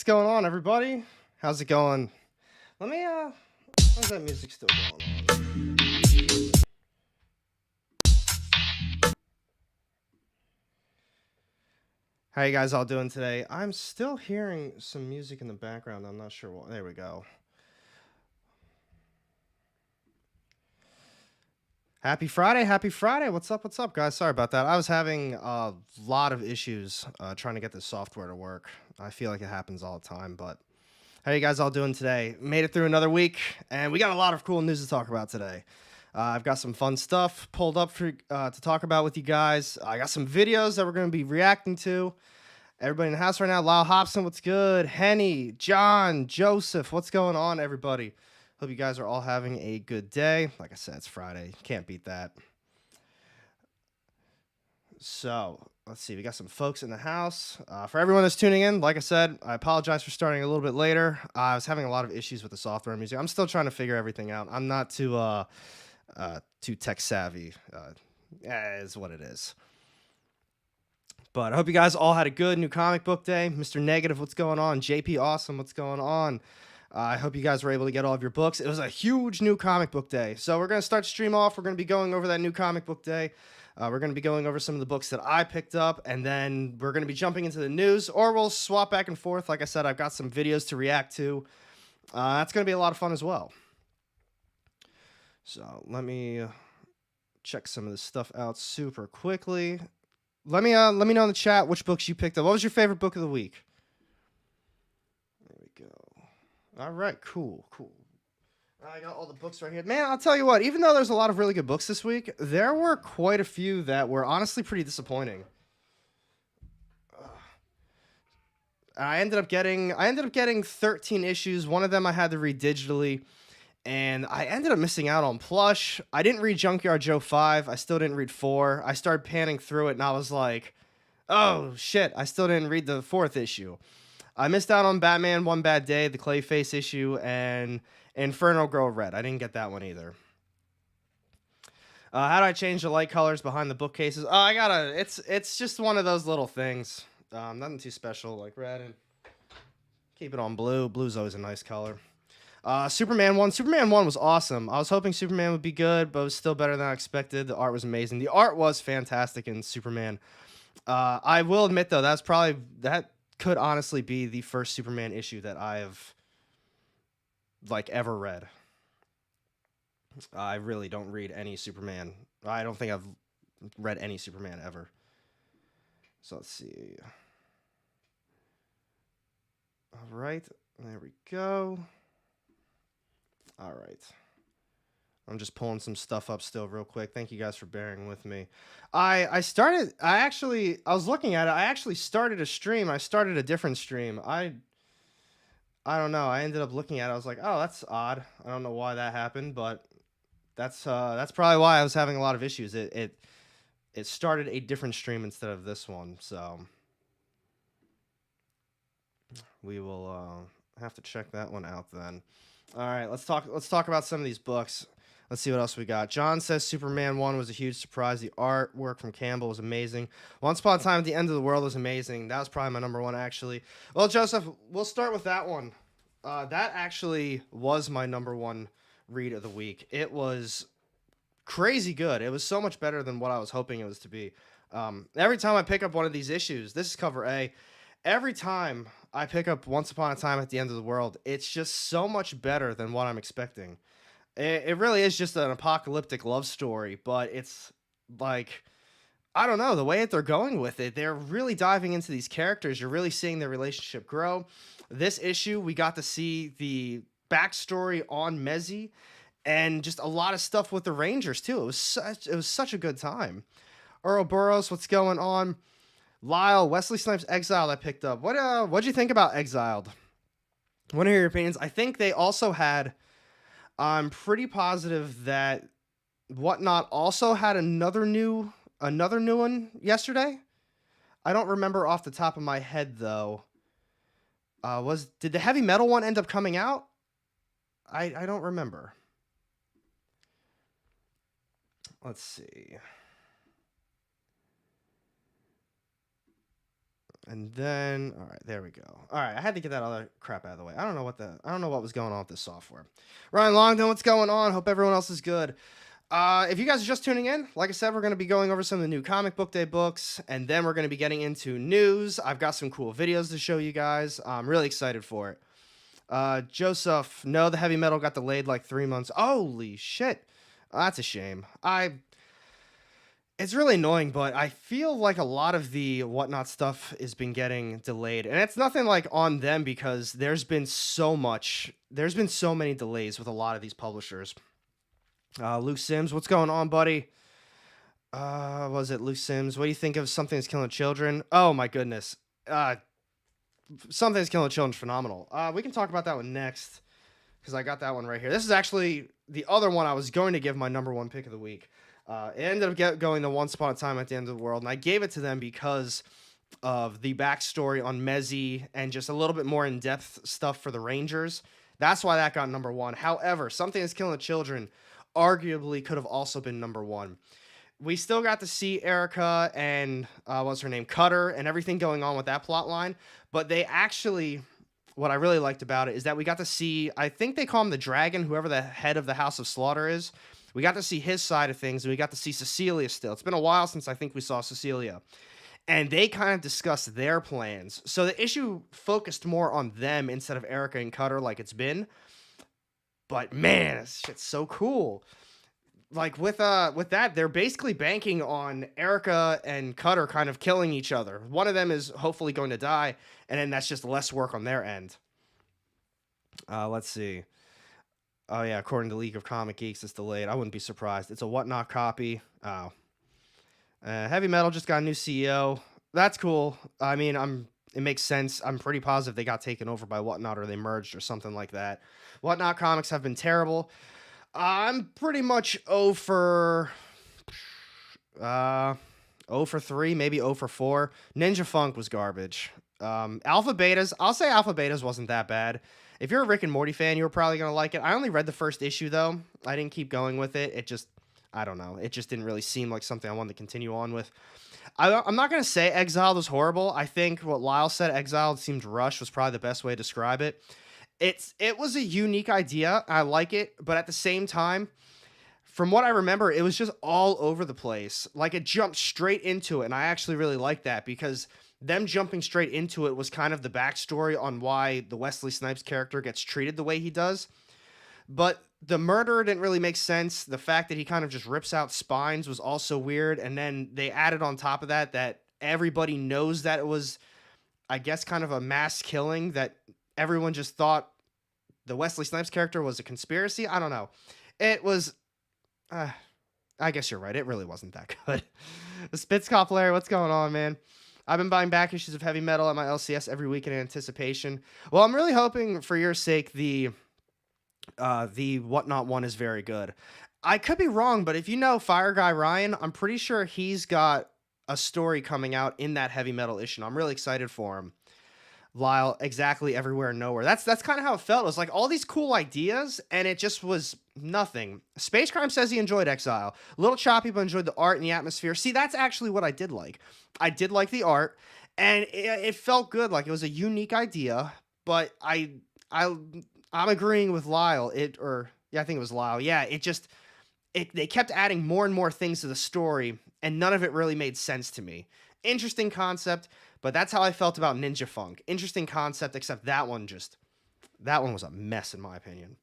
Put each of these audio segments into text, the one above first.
what's going on, everybody? How's it going? Let me, how's that music still going on? How you guys all doing today? I'm still hearing some music in the background. I'm not sure what. There we go. Happy Friday, happy Friday. What's up, guys? Sorry about that. I was having a lot of issues trying to get this software to work. I feel like it happens all the time, but how you guys all doing today? Made it through another week, and we got a lot of cool news to talk about today. I've got some fun stuff pulled up for to talk about with you guys. I got some videos that we're going to be reacting to. Everybody in the house right now, Lyle Hobson, what's good? Henny, John, Joseph, what's going on, everybody? Hope you guys are all having a good day. Like I said, it's Friday. Can't beat that. So, let's see. We got some folks in the house. For everyone that's tuning in, like I said, I apologize for starting a little bit later. I was having a lot of issues with the software and music. I'm still trying to figure everything out. I'm not too tech savvy. Is what it is. But I hope you guys all had a good new comic book day. Mr. Negative, what's going on? JP Awesome, what's going on? I hope you guys were able to get all of your books. It was a huge new comic book day. So we're going to start stream off. We're going to be going over that new comic book day. We're going to be going over some of the books that I picked up, and then we're going to be jumping into the news, or we'll swap back and forth. Like I said, I've got some videos to react to. That's going to be a lot of fun as well. So let me check some of this stuff out super quickly. Let me know in the chat which books you picked up. What was your favorite book of the week? There we go. All right, cool. I got all the books right here. Man, I'll tell you what, even though there's a lot of really good books this week, there were quite a few that were honestly pretty disappointing. I ended up getting 13 issues. One of them I had to read digitally, and I ended up missing out on Plush. I didn't read Junkyard Joe 5. I still didn't read 4. I started panning through it, and I was like, oh, shit, I still didn't read the 4th issue. I missed out on Batman One Bad Day, the Clayface issue, and Inferno Girl Red. I didn't get that one either. How do I change the light colors behind the bookcases? It's just one of those little things. Nothing too special, like red, and keep it on blue. Blue's always a nice color. Superman 1. Superman 1 was awesome. I was hoping Superman would be good, but it was still better than I expected. The art was amazing. The art was fantastic in Superman. I will admit, though, that could honestly be the first Superman issue that I have ever read. I really don't read any Superman. I don't think I've read any Superman ever. So let's see. All right, there we go. All right. I'm just pulling some stuff up still real quick. Thank you guys for bearing with me. I was looking at it. I actually started a stream. I started a different stream. I don't know. I ended up looking at it. I was like, oh, that's odd. I don't know why that happened, but that's probably why I was having a lot of issues. It started a different stream instead of this one, so we will have to check that one out then. All right, let's talk about some of these books. Let's see what else we got. John says Superman 1 was a huge surprise. The artwork from Campbell was amazing. Once Upon a Time at the End of the World was amazing. That was probably my number one, actually. Well, Joseph, we'll start with that one. That actually was my number one read of the week. It was crazy good. It was so much better than what I was hoping it was to be. Every time I pick up one of these issues, this is cover A, every time I pick up Once Upon a Time at the End of the World, it's just so much better than what I'm expecting. It really is just an apocalyptic love story, but it's like, I don't know, the way that they're going with it, they're really diving into these characters. You're really seeing their relationship grow. This issue, we got to see the backstory on Mezzi and just a lot of stuff with the Rangers, too. It was such a good time. Earl Burroughs, what's going on? Lyle, Wesley Snipes' Exiled I picked up. What'd you think about Exiled? I want to hear your opinions. I think they also had... I'm pretty positive that Whatnot also had another new one yesterday. I don't remember off the top of my head though. Did the Heavy Metal one end up coming out? I don't remember. Let's see. And then, all right, there we go. All right, I had to get that other crap out of the way. I don't know what was going on with this software. Ryan Longdon, what's going on? Hope everyone else is good. If you guys are just tuning in, like I said, we're going to be going over some of the new Comic Book Day books, and then we're going to be getting into news. I've got some cool videos to show you guys. I'm really excited for it. Joseph, no, the heavy metal got delayed like 3 months. Holy shit. That's a shame. It's really annoying, but I feel like a lot of the whatnot stuff has been getting delayed. And it's nothing like on them because there's been so many delays with a lot of these publishers. Luke Sims, what's going on, buddy? Was it Luke Sims? What do you think of Something's Killing Children? Oh my goodness. Something's Killing Children's phenomenal. We can talk about that one next because I got that one right here. This is actually the other one I was going to give my number one pick of the week. It ended up going to Once Upon a Time at the End of the World, and I gave it to them because of the backstory on Mezzi and just a little bit more in-depth stuff for the Rangers. That's why that got number one. However, Something is Killing Children arguably could have also been number one. We still got to see Erica and what's her name, Cutter, and everything going on with that plot line, but they actually... What I really liked about it is that we got to see, I think they call him the Dragon, whoever the head of the House of Slaughter is. We got to see his side of things, and we got to see Cecilia still. It's been a while since I think we saw Cecilia. And they kind of discussed their plans. So the issue focused more on them instead of Erica and Cutter like it's been. But man, this shit's so cool. Like with that, they're basically banking on Erica and Cutter kind of killing each other. One of them is hopefully going to die, and then that's just less work on their end. Let's see. Oh yeah, according to League of Comic Geeks, it's delayed. I wouldn't be surprised. It's a whatnot copy. Oh. Heavy Metal just got a new CEO. That's cool. I mean, it makes sense. I'm pretty positive they got taken over by Whatnot or they merged or something like that. Whatnot comics have been terrible. I'm pretty much 0 for 3, maybe 0 for 4. Ninja Funk was garbage. Alpha Betas, I'll say Alpha Betas wasn't that bad. If you're a Rick and Morty fan, you were probably going to like it. I only read the first issue, though. I didn't keep going with it. It just, I don't know. It just didn't really seem like something I wanted to continue on with. I'm not going to say Exiled was horrible. I think what Lyle said, Exiled seemed rushed, was probably the best way to describe it. It was a unique idea. I like it, but at the same time, from what I remember, it was just all over the place. Like it jumped straight into it, and I actually really like that because them jumping straight into it was kind of the backstory on why the Wesley Snipes character gets treated the way he does. But the murder didn't really make sense. The fact that he kind of just rips out spines was also weird. And then they added on top of that everybody knows that it was, I guess, kind of a mass killing, that everyone just thought the Wesley Snipes character was a conspiracy. I don't know. It was, I guess you're right. It really wasn't that good. The Spitzkopf Larry, what's going on, man? I've been buying back issues of Heavy Metal at my LCS every week in anticipation. Well, I'm really hoping for your sake the Whatnot one is very good. I could be wrong, but if you know Fire Guy Ryan, I'm pretty sure he's got a story coming out in that Heavy Metal issue. I'm really excited for him. Lyle, exactly everywhere and nowhere. That's kind of how it felt. It was like all these cool ideas, and it just was nothing. Space Crime says he enjoyed Exile. A little choppy, but enjoyed the art and the atmosphere. See, that's actually what I did like. I did like the art, and it felt good. Like it was a unique idea, but I'm agreeing with Lyle. I think it was Lyle. Yeah, they kept adding more and more things to the story, and none of it really made sense to me. Interesting concept, but that's how I felt about Ninja Funk. Interesting concept, except that one was a mess in my opinion.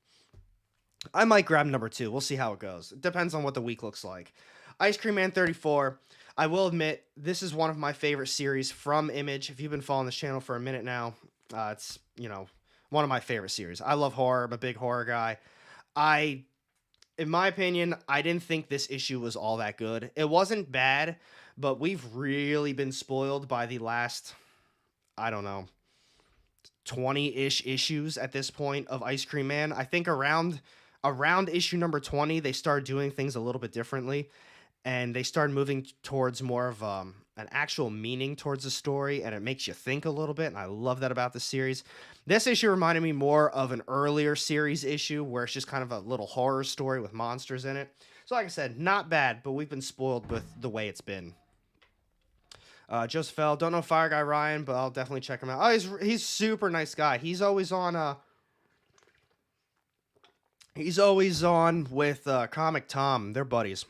I might grab number 2. We'll see how it goes. It depends on what the week looks like. Ice Cream Man 34. I will admit, this is one of my favorite series from Image. If you've been following this channel for a minute now, it's, one of my favorite series. I love horror. I'm a big horror guy. In my opinion, I didn't think this issue was all that good. It wasn't bad, but we've really been spoiled by the last, 20-ish issues at this point of Ice Cream Man. I think around issue number 20, they started doing things a little bit differently, and they started moving towards more of an actual meaning towards the story, and it makes you think a little bit, and I love that about the series. This issue reminded me more of an earlier series issue where it's just kind of a little horror story with monsters in it. So like I said, not bad, but we've been spoiled with the way it's been. Just fell. Don't know Fire Guy Ryan, but I'll definitely check him out. Oh, he's super nice guy. He's always on. He's always on with Comic Tom. They're buddies.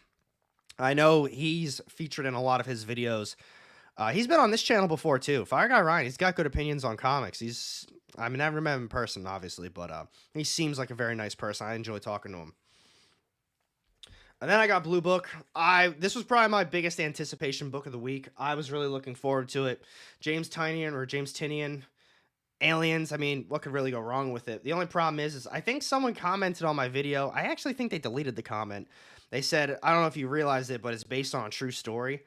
I know he's featured in a lot of his videos. He's been on this channel before too. Fire Guy Ryan. He's got good opinions on comics. I mean, I've never met him in person, obviously, but he seems like a very nice person. I enjoy talking to him. And then I got Blue Book. This was probably my biggest anticipation book of the week. I was really looking forward to it. James Tynion. Aliens. I mean, what could really go wrong with it? The only problem is I think someone commented on my video. I actually think they deleted the comment. They said, I don't know if you realized it, but it's based on a true story.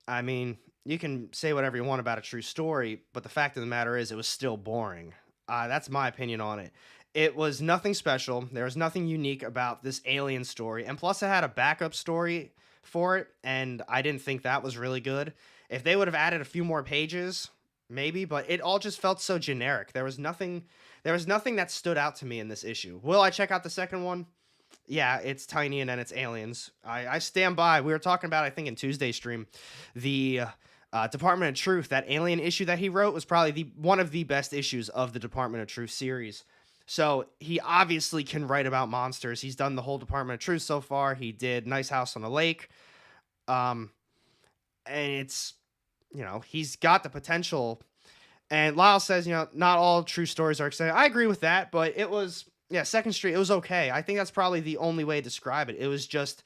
I mean, you can say whatever you want about a true story, but the fact of the matter is it was still boring. That's my opinion on it. It was nothing special. There was nothing unique about this alien story. And plus, it had a backup story for it, and I didn't think that was really good. If they would have added a few more pages, maybe, but it all just felt so generic. There was nothing that stood out to me in this issue. Will I check out the second one? Yeah, it's Tiny and then it's aliens. I stand by. We were talking about, I think, in Tuesday's stream, the Department of Truth. That alien issue that he wrote was probably one of the best issues of the Department of Truth series. So he obviously can write about monsters. He's done the whole Department of Truth so far. He did Nice House on the Lake. And it's, he's got the potential. And Lyle says, not all true stories are exciting. I agree with that, but it was, Second Street, it was okay. I think that's probably the only way to describe it. It was just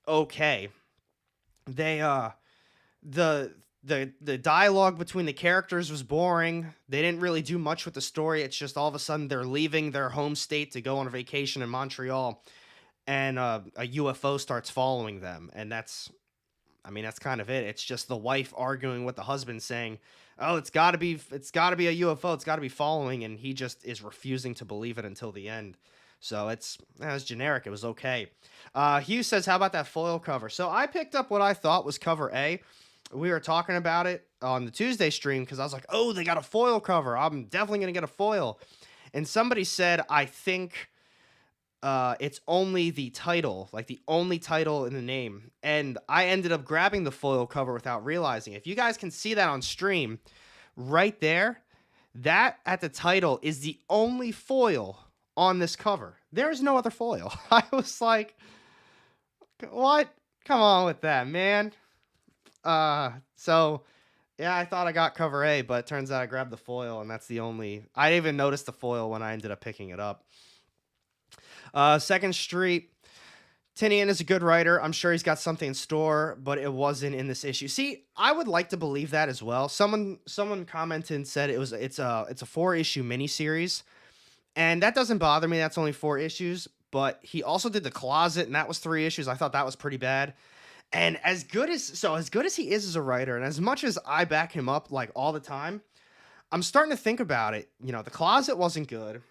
okay. They, the dialogue between the characters was boring. They didn't really do much with the story. It's just all of a sudden they're leaving their home state to go on a vacation in Montreal, and a UFO starts following them, and that's kind of it. It's just the wife arguing with the husband, saying, "Oh, it's got to be a UFO. It's got to be following," and he just is refusing to believe it until the end. So it was generic. It was okay. Hugh says, "How about that foil cover?" So I picked up what I thought was cover A. We were talking about it on the Tuesday stream because I was like, "Oh, they got a foil cover. I'm definitely gonna get a foil." And somebody said, "I think it's only the title, like the only title in the name." And I ended up grabbing the foil cover without realizing. If you guys can see that on stream, right there, that at the title is the only foil on this cover. There's no other foil. I was like, what? Come on with that, man. So yeah, I thought I got cover A, but it turns out I grabbed the foil, and that's the only. I didn't even notice the foil when I ended up picking it up. Second Street. Tinian is a good writer. I'm sure he's got something in store, but it wasn't in this issue. See, I would like to believe that as well. Someone commented and said it's a 4-issue miniseries, and that doesn't bother me. That's only 4 issues, but he also did The Closet, and that was 3 issues. I thought that was pretty bad. And as good as he is as a writer, and as much as I back him up like all the time, I'm starting to think about it. The Closet wasn't good.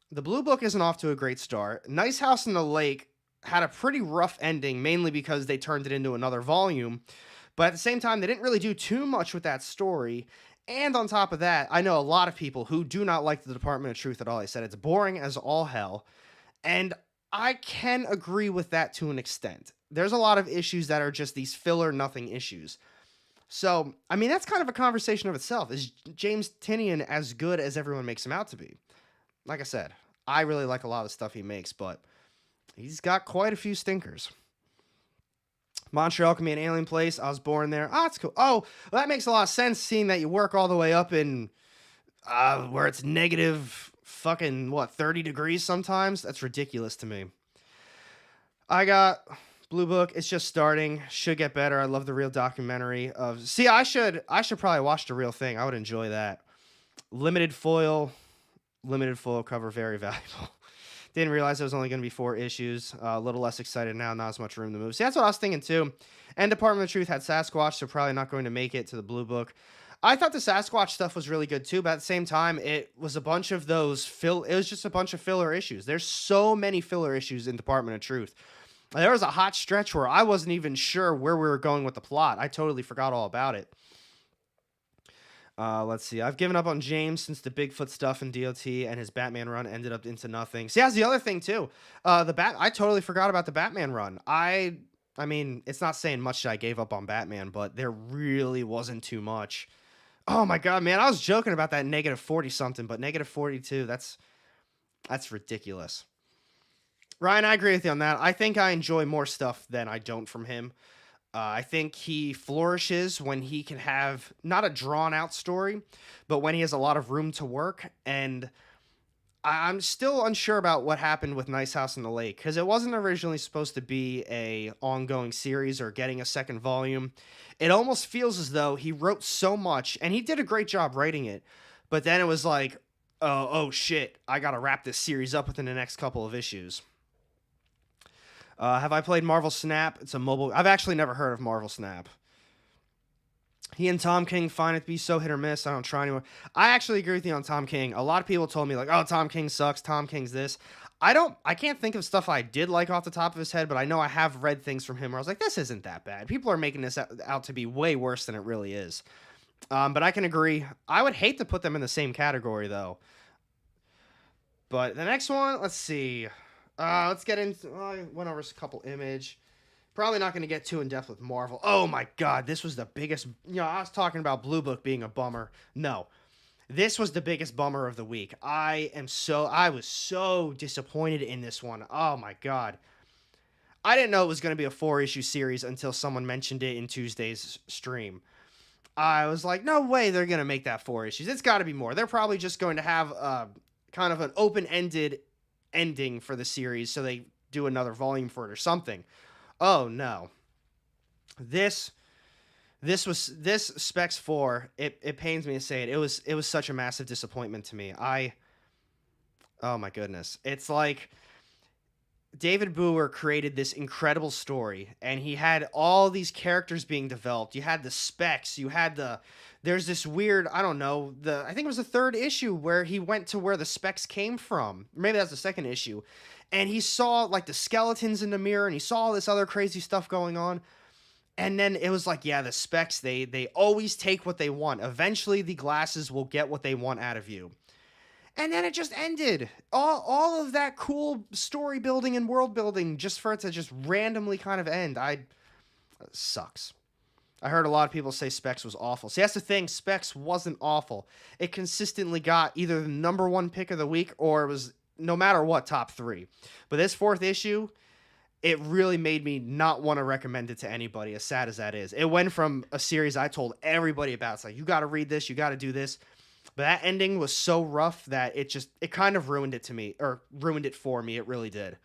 The Blue Book isn't off to a great start. Nice House on the Lake had a pretty rough ending, mainly because they turned it into another volume. But at the same time, they didn't really do too much with that story. And on top of that, I know a lot of people who do not like the Department of Truth at all. They said it's boring as all hell. And I can agree with that to an extent. There's a lot of issues that are just these filler nothing issues. So, that's kind of a conversation of itself. Is James Tynion as good as everyone makes him out to be? Like I said, I really like a lot of the stuff he makes, but he's got quite a few stinkers. Montreal can be an alien place. I was born there. Oh, that's cool. Oh, well, that makes a lot of sense, seeing that you work all the way up in where it's negative fucking, 30 degrees sometimes? That's ridiculous to me. I got Blue Book. It's just starting. Should get better. I love the real documentary of. See, I should probably watch the real thing. I would enjoy that. Limited foil cover, very valuable. Didn't realize it was only going to be 4 issues. A little less excited now. Not as much room to move. See, that's what I was thinking too. And Department of Truth had Sasquatch, so probably not going to make it to the Blue Book. I thought the Sasquatch stuff was really good too, but at the same time, it was a bunch of those it was just a bunch of filler issues. There's so many filler issues in Department of Truth. There was a hot stretch where I wasn't even sure where we were going with the plot. I totally forgot all about it. Let's see. I've given up on James since the Bigfoot stuff in DOT and his Batman run ended up into nothing. See, that's the other thing too. I totally forgot about the Batman run. I I mean, it's not saying much that I gave up on Batman, but there really wasn't too much. Oh my god, man, I was joking about that negative 40 something, but negative 42, that's ridiculous. Ryan, I agree with you on that. I think I enjoy more stuff than I don't from him. I think he flourishes when he can have not a drawn out story, but when he has a lot of room to work. And I'm still unsure about what happened with Nice House on the Lake because it wasn't originally supposed to be a ongoing series or getting a second volume. It almost feels as though he wrote so much and he did a great job writing it, but then it was like, oh shit, I gotta wrap this series up within the next couple of issues. Have I played Marvel Snap? It's a mobile. I've actually never heard of Marvel Snap. He and Tom King find it to be so hit or miss. I don't try anymore. I actually agree with you on Tom King. A lot of people told me like, "Oh, Tom King sucks. Tom King's this." I can't think of stuff I did like off the top of his head, but I know I have read things from him where I was like, "This isn't that bad." People are making this out to be way worse than it really is. But I can agree. I would hate to put them in the same category though. But the next one, let's see. Let's get into. I went over a couple image. Probably not going to get too in depth with Marvel. Oh my God, this was the biggest. I was talking about Blue Book being a bummer. No, this was the biggest bummer of the week. I was so disappointed in this one. Oh my God, I didn't know it was going to be a 4-issue series until someone mentioned it in Tuesday's stream. I was like, no way, they're going to make that 4 issues. It's got to be more. They're probably just going to have kind of an open-ended ending for the series, so they do another volume for it or something. Oh no. This Specs 4, it pains me to say it. It was such a massive disappointment to me. Oh my goodness. It's like David Booher created this incredible story and he had all these characters being developed. You had the Specs, there's this weird, I don't know, I think it was the 3rd issue where he went to where the Specs came from. Maybe that's the 2nd issue. And he saw like the skeletons in the mirror and he saw all this other crazy stuff going on. And then it was like, yeah, the Specs, they always take what they want. Eventually the glasses will get what they want out of you. And then it just ended. All of that cool story building and world building just for it to just randomly kind of end. Sucks. I heard a lot of people say Specs was awful. See, that's the thing. Specs wasn't awful. It consistently got either the #1 pick of the week or it was no matter what, top 3. But this 4th issue, it really made me not want to recommend it to anybody, as sad as that is. It went from a series I told everybody about. It's like, you got to read this, you got to do this. But that ending was so rough that it kind of ruined it to me, or ruined it for me. It really did.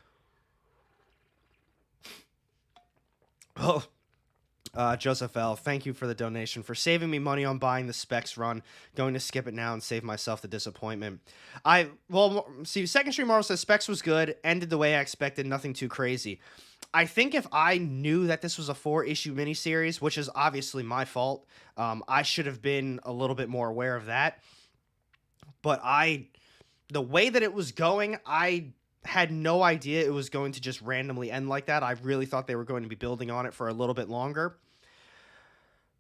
Oh, Joseph L., thank you for the donation, for saving me money on buying the Specs run. Going to skip it now and save myself the disappointment. Second Stream Marvel says Specs was good, ended the way I expected, nothing too crazy. I think if I knew that this was a 4-issue miniseries, which is obviously my fault, I should have been a little bit more aware of that. But the way that it was going, I had no idea it was going to just randomly end like that. I really thought they were going to be building on it for a little bit longer.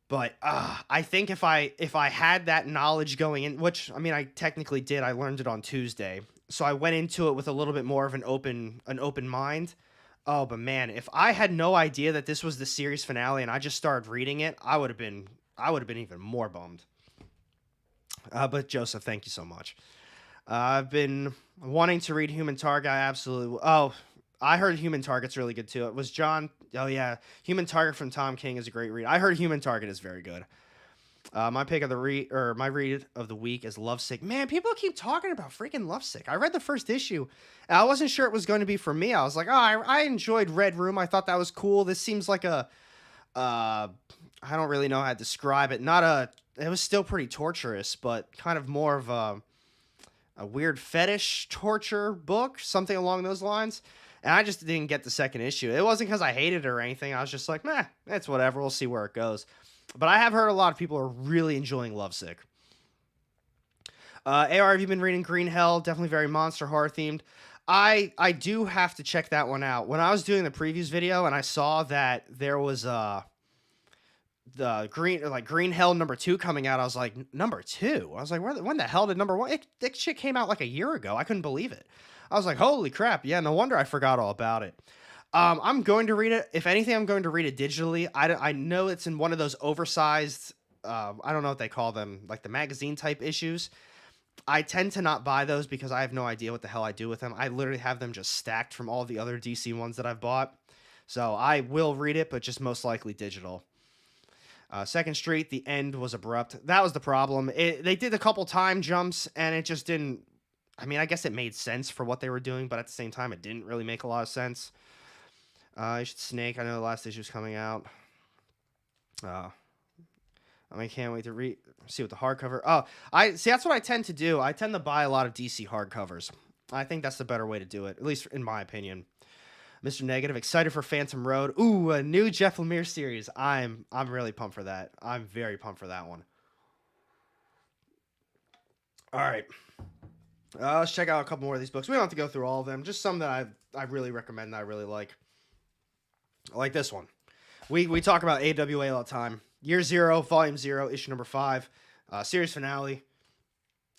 But I think if I had that knowledge going in, which, I mean, I technically did. I learned it on Tuesday. So I went into it with a little bit more of an open mind. Oh, but man, if I had no idea that this was the series finale and I just started reading it, I would have been even more bummed. But Joseph, thank you so much. I've been wanting to read Human Target. I heard Human Target's really good too. It was John. Oh yeah, Human Target from Tom King is a great read. I heard Human Target is very good. My pick of my read of the week is Lovesick. Man, people keep talking about freaking Lovesick. I read the first issue, and I wasn't sure it was going to be for me. I was like, I enjoyed Red Room. I thought that was cool. This seems like I don't really know how to describe it. It was still pretty torturous, but kind of more of a weird fetish torture book, something along those lines. And I just didn't get the second issue. It wasn't because I hated it or anything. I was just like, meh, it's whatever. We'll see where it goes. But I have heard a lot of people are really enjoying Lovesick. AR, have you been reading Green Hell? Definitely very monster horror themed. I do have to check that one out. When I was doing the previews video and I saw that there was the Green Hell #2 coming out, I was like, #2? I was like, when the hell did #1? That shit came out like a year ago. I couldn't believe it. I was like, holy crap. Yeah, no wonder I forgot all about it. I'm going to read it. If anything, I'm going to read it digitally. I know it's in one of those oversized, I don't know what they call them, like the magazine type issues. I tend to not buy those because I have no idea what the hell I do with them. I literally have them just stacked from all the other DC ones that I've bought. So I will read it, but just most likely digital. Second Street, the end was abrupt. That was the problem. They did a couple time jumps, and it just didn't. I mean, I guess it made sense for what they were doing, but at the same time, it didn't really make a lot of sense. You should Snake. I know the last issue's coming out. I can't wait to see what the hardcover. Oh, I see. That's what I tend to do. I tend to buy a lot of DC hardcovers. I think that's the better way to do it, at least in my opinion. Mr. Negative, excited for Phantom Road. Ooh, a new Jeff Lemire series. I'm really pumped for that. I'm very pumped for that one. All right. Let's check out a couple more of these books. We don't have to go through all of them. Just some that I really recommend that I really like. I like this one. We talk about AWA all the time. Year 0, Volume 0, Issue number 5. Series finale.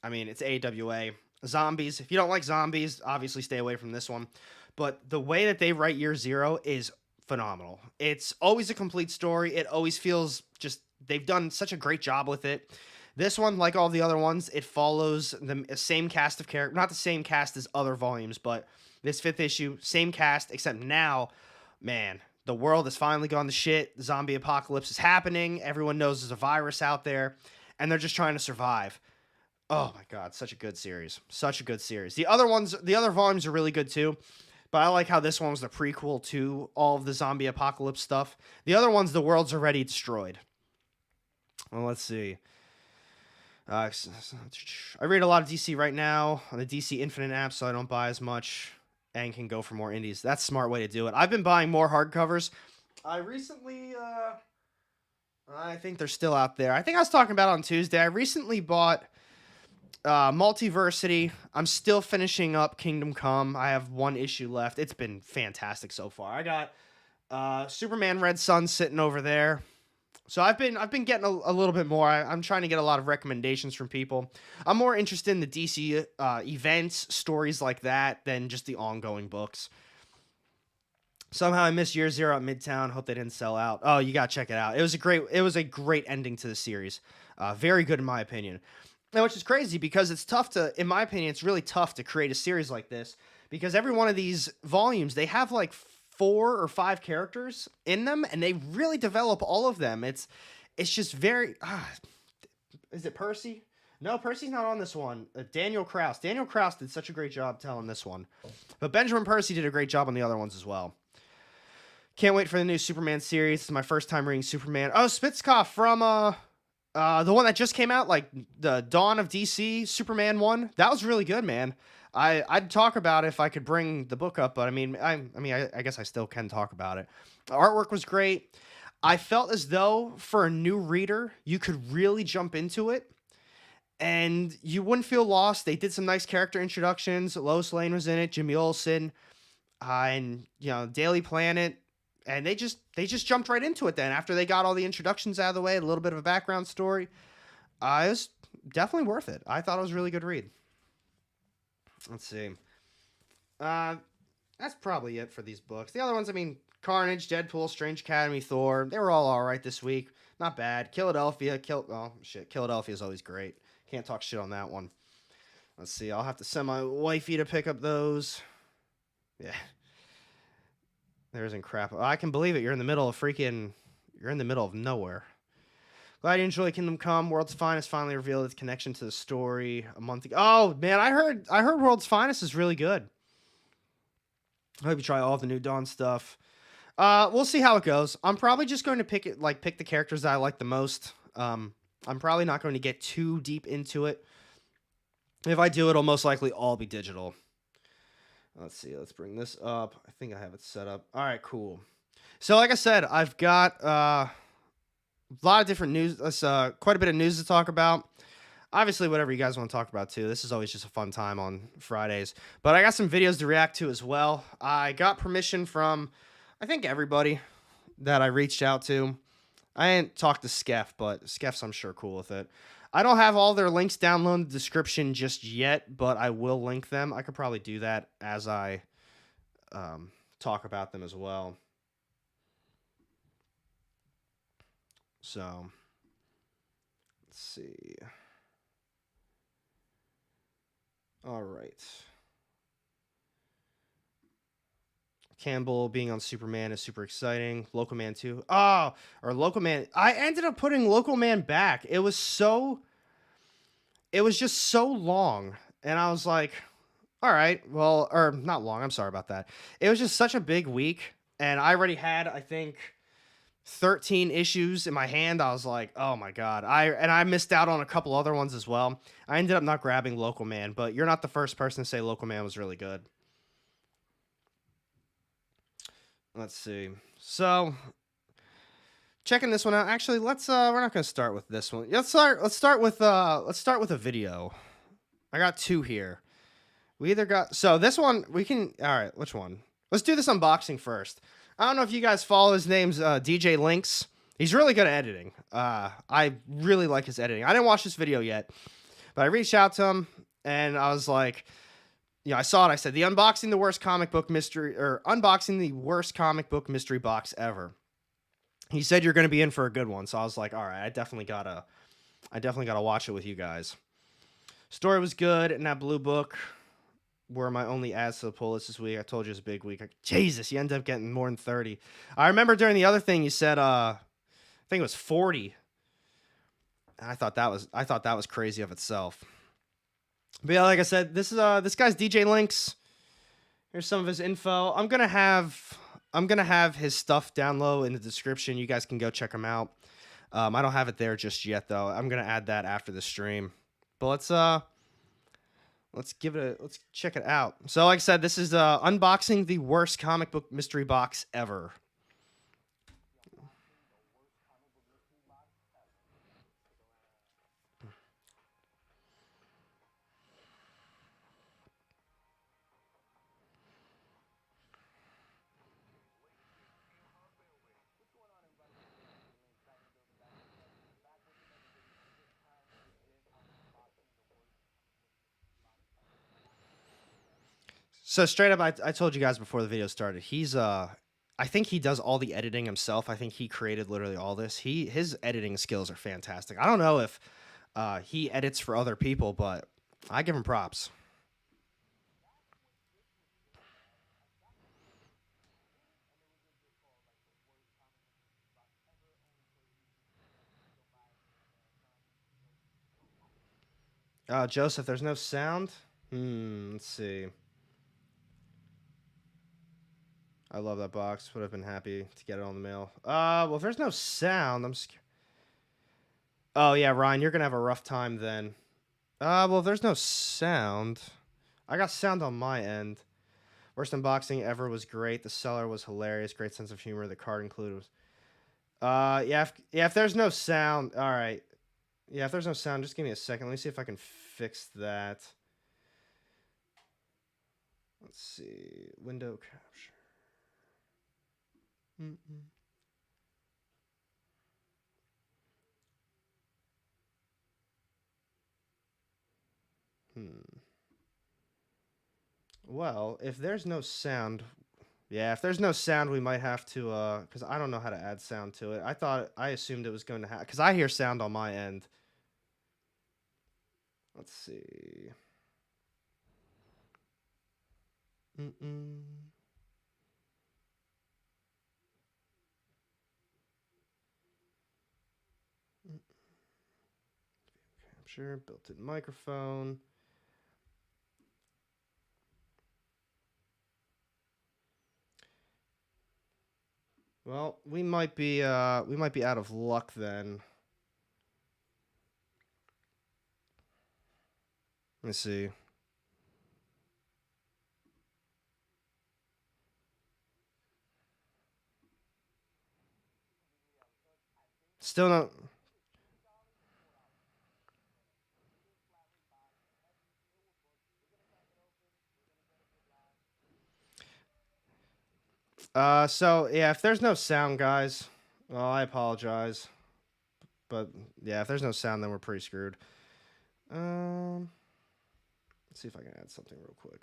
I mean, it's AWA. Zombies. If you don't like zombies, obviously stay away from this one. But the way that they write Year 0 is phenomenal. It's always a complete story. It always feels just, they've done such a great job with it. This one, like all the other ones, it follows the same cast of characters. Not the same cast as other volumes, but this 5th issue, same cast, except now, man, the world has finally gone to shit. The zombie apocalypse is happening. Everyone knows there's a virus out there, and they're just trying to survive. Oh my God, such a good series. Such a good series. The other volumes are really good too, but I like how this one was the prequel to all of the zombie apocalypse stuff. The other ones, the world's already destroyed. Well, let's see. I read a lot of DC right now on the DC Infinite app, so I don't buy as much and can go for more indies. That's a smart way to do it. I've been buying more hardcovers. I recently, I think they're still out there. I think I was talking about it on Tuesday. I recently bought Multiversity. I'm still finishing up Kingdom Come. I have 1 issue left. It's been fantastic so far. I got Superman Red Sun sitting over there. So I've been getting a little bit more. I'm trying to get a lot of recommendations from people. I'm more interested in the DC events, stories like that, than just the ongoing books. Somehow I missed Year 0 at Midtown. Hope they didn't sell out. Oh, you gotta check it out. It was a great ending to the series. Very good in my opinion. And which is crazy because it's tough to, in my opinion, it's really tough to create a series like this because every one of these volumes, they have like 4 or 5 characters in them, and they really develop all of them. It's just very. Is it Percy? No, Percy's not on this one. Daniel Kraus. Daniel Kraus did such a great job telling this one, but Benjamin Percy did a great job on the other ones as well. Can't wait for the new Superman series. It's my first time reading Superman. Oh, Spitzkoff from the one that just came out, like the Dawn of DC Superman one. That was really good, man. I'd talk about it if I could bring the book up, but I guess I still can talk about it. The artwork was great. I felt as though for a new reader, you could really jump into it and you wouldn't feel lost. They did some nice character introductions. Lois Lane was in it, Jimmy Olsen, and Daily Planet, and they just jumped right into it then after they got all the introductions out of the way, a little bit of a background story. It was definitely worth it. I thought it was a really good read. Let's see. That's probably it for these books. The other ones, Carnage, Deadpool, Strange Academy, Thor, they were all right this week. Not bad. Philadelphia. Philadelphia is always great. Can't talk shit on that one. Let's see. I'll have to send my wifey to pick up those. Yeah. There isn't crap. I can believe it. You're in the middle of nowhere. Glad you enjoy Kingdom Come. World's Finest finally revealed its connection to the story a month ago. Oh man, I heard World's Finest is really good. I hope you try all the New Dawn stuff. We'll see how it goes. I'm probably just going to pick the characters that I like the most. I'm probably not going to get too deep into it. If I do, it'll most likely all be digital. Let's see. Let's bring this up. I think I have it set up. All right, cool. So like I said, I've got a lot of different news. Quite a bit of news to talk about. Obviously, whatever you guys want to talk about, too. This is always just a fun time on Fridays. But I got some videos to react to as well. I got permission from, I think, everybody that I reached out to. I didn't talk to Skef, but Skef's, I'm sure, cool with it. I don't have all their links down in the description just yet, but I will link them. I could probably do that as I talk about them as well. So, let's see. All right. Campbell being on Superman is super exciting. Local Man 2. Oh, or Local Man. I ended up putting Local Man back. It was just so long. And I was like, all right, well, or not long. I'm sorry about that. It was just such a big week. And I already had, I think, 13 issues in my hand. I was like, oh my God. I missed out on a couple other ones as well. I ended up not grabbing Local Man, but you're not the first person to say Local Man was really good. Let's see. So, checking this one out. Actually, let's we're not going to start with this one. Let's start with a video. I got two here. We either got so this one we can all right, which one? Let's do this unboxing first. I don't know if you guys follow his name's DJ Links. He's really good at editing. I really like his editing. I didn't watch this video yet, but I reached out to him and I was like, I saw it. I said, unboxing the worst comic book mystery box ever. He said you're going to be in for a good one. So I was like, all right, I definitely gotta watch it with you guys. Story was good. And that blue book were my only ads to the pull list this week. I told you it's a big week. Jesus, you ended up getting more than 30. I remember during the other thing you said, I think it was 40. And I thought that was crazy of itself. But yeah, like I said, this guy's DJ Links. Here's some of his info. I'm gonna have his stuff down low in the description. You guys can go check him out. I don't have it there just yet though. I'm gonna add that after the stream. But let's check it out. So like I said, this is unboxing the worst comic book mystery box ever. So straight up, I told you guys before the video started, he's I think he does all the editing himself. I think he created literally all this. His editing skills are fantastic. I don't know if he edits for other people, but I give him props. Joseph, there's no sound? Let's see. I love that box. Would have been happy to get it on the mail. Well, if there's no sound, I'm scared. Oh, yeah, Ryan, you're going to have a rough time then. Well, if there's no sound, I got sound on my end. Worst unboxing ever was great. The seller was hilarious. Great sense of humor. The card included was... yeah, if there's no sound... All right. Yeah, if there's no sound, just give me a second. Let me see if I can fix that. Let's see. Window capture. Well, if there's no sound... Yeah, if there's no sound, we might have to, because I don't know how to add sound to it. I assumed it was going to have, because I hear sound on my end. Let's see. Capture, built-in microphone. Well, we might be out of luck then. Let me see. Still not. So yeah, if there's no sound, guys, well, I apologize. But yeah, if there's no sound, then we're pretty screwed. Let's see if I can add something real quick.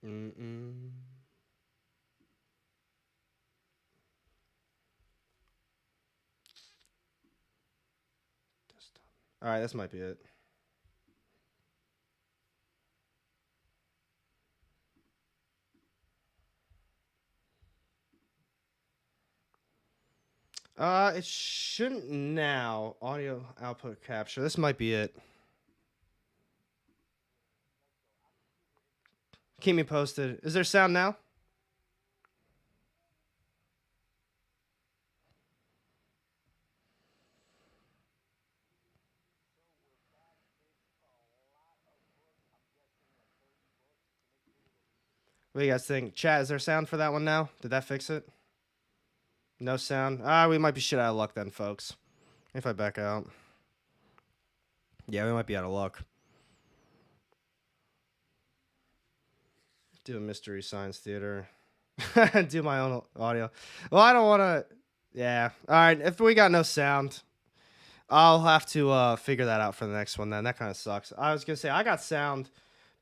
Mm-mm. All right, this might be it. It shouldn't now. Audio output capture. This might be it. Keep me posted. Is there sound now? What do you guys think? Chat, is there sound for that one now? Did that fix it? No sound? We might be shit out of luck then, folks. If I back out. Yeah, we might be out of luck. Do a Mystery Science Theater. Do my own audio. Well, I don't want to... Yeah. All right, if we got no sound, I'll have to figure that out for the next one then. That kind of sucks. I was going to say, I got sound.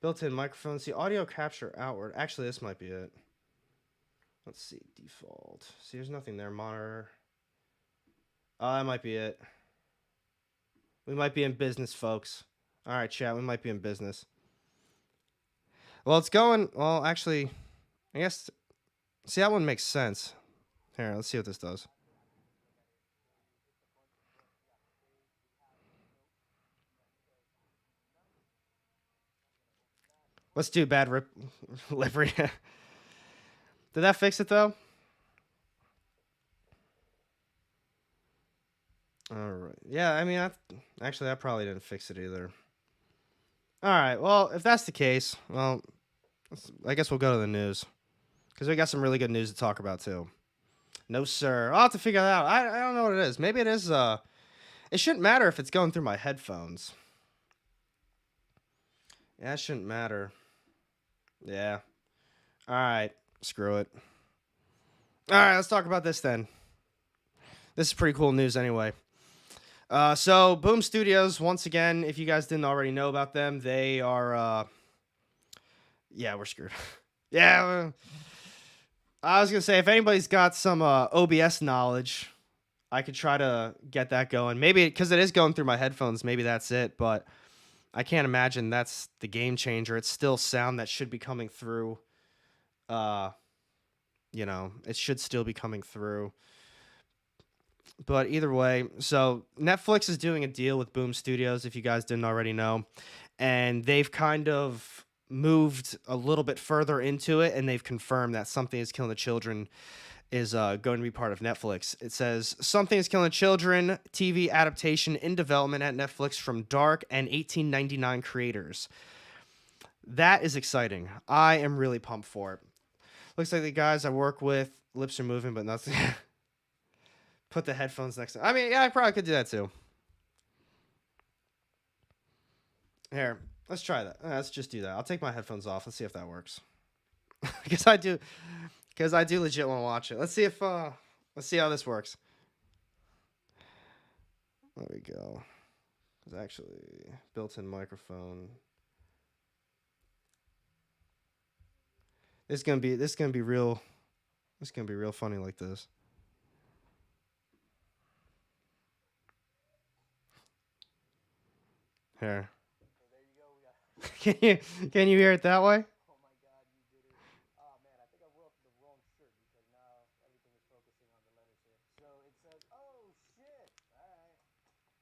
Built-in microphone. See, audio capture outward. Actually, this might be it. Let's see. Default. See, there's nothing there. Monitor. Oh, that might be it. We might be in business, folks. All right, chat. We might be in business. Well, it's going... Well, actually, I guess... See, that one makes sense. Here, let's see what this does. Let's do bad livery. Did that fix it, though? All right. Yeah, I mean, actually, that probably didn't fix it either. All right. Well, if that's the case, well, I guess we'll go to the news. Because we got some really good news to talk about, too. No, sir. I'll have to figure that out. I don't know what it is. Maybe it is... It shouldn't matter if it's going through my headphones. Yeah, it shouldn't matter. Yeah. All right. Screw it. All right, let's talk about this then. This is pretty cool news anyway. So, Boom Studios, once again, if you guys didn't already know about them, they are... Yeah, we're screwed. Yeah. I was going to say, if anybody's got some OBS knowledge, I could try to get that going. Maybe, because it is going through my headphones, maybe that's it, but I can't imagine that's the game changer. It's still sound that should be coming through. You know, it should still be coming through. But either way, so Netflix is doing a deal with Boom Studios, if you guys didn't already know. And they've kind of moved a little bit further into it, and they've confirmed that Something is Killing the Children is going to be part of Netflix. It says, Something is Killing the Children, TV adaptation in development at Netflix from Dark and 1899 creators. That is exciting. I am really pumped for it. Looks like the guys I work with, lips are moving, but nothing... Put the headphones next to... I mean, yeah, I probably could do that too. Here, let's try that. Let's just do that. I'll take my headphones off. Let's see if that works. Because I do legit want to watch it. Let's see how this works. There we go. There's actually built-in microphone. This is gonna be real funny like this. Here. Can you hear it that way? Oh my God, you did it. Oh man, I think I wrote the wrong shirt because now everything is focusing on the letters here. So it says, oh shit. Alright.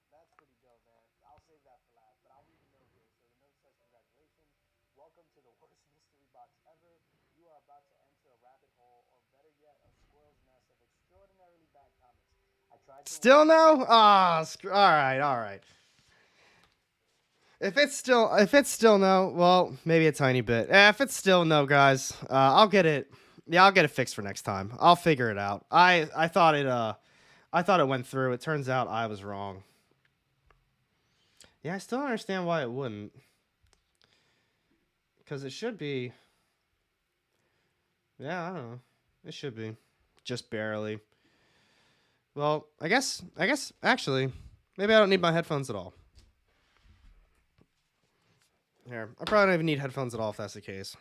That's pretty dope, man. I'll save that for last, but I'll read the note here. So the note says, congratulations. Welcome to the worst mystery box ever. You are about to enter a rabbit hole, or better yet, a squirrel's nest of extraordinarily bad comics. I tried to... Still no? Ah, all right. If it's still no, well, maybe a tiny bit. If it's still no, guys, I'll get it. Yeah, I'll get it fixed for next time. I'll figure it out. I thought it went through. It turns out I was wrong. Yeah, I still don't understand why it wouldn't. Because it should be. Yeah, I don't know. It should be. Just barely. Well, I guess actually, maybe I don't need my headphones at all. Here, I probably don't even need headphones at all if that's the case.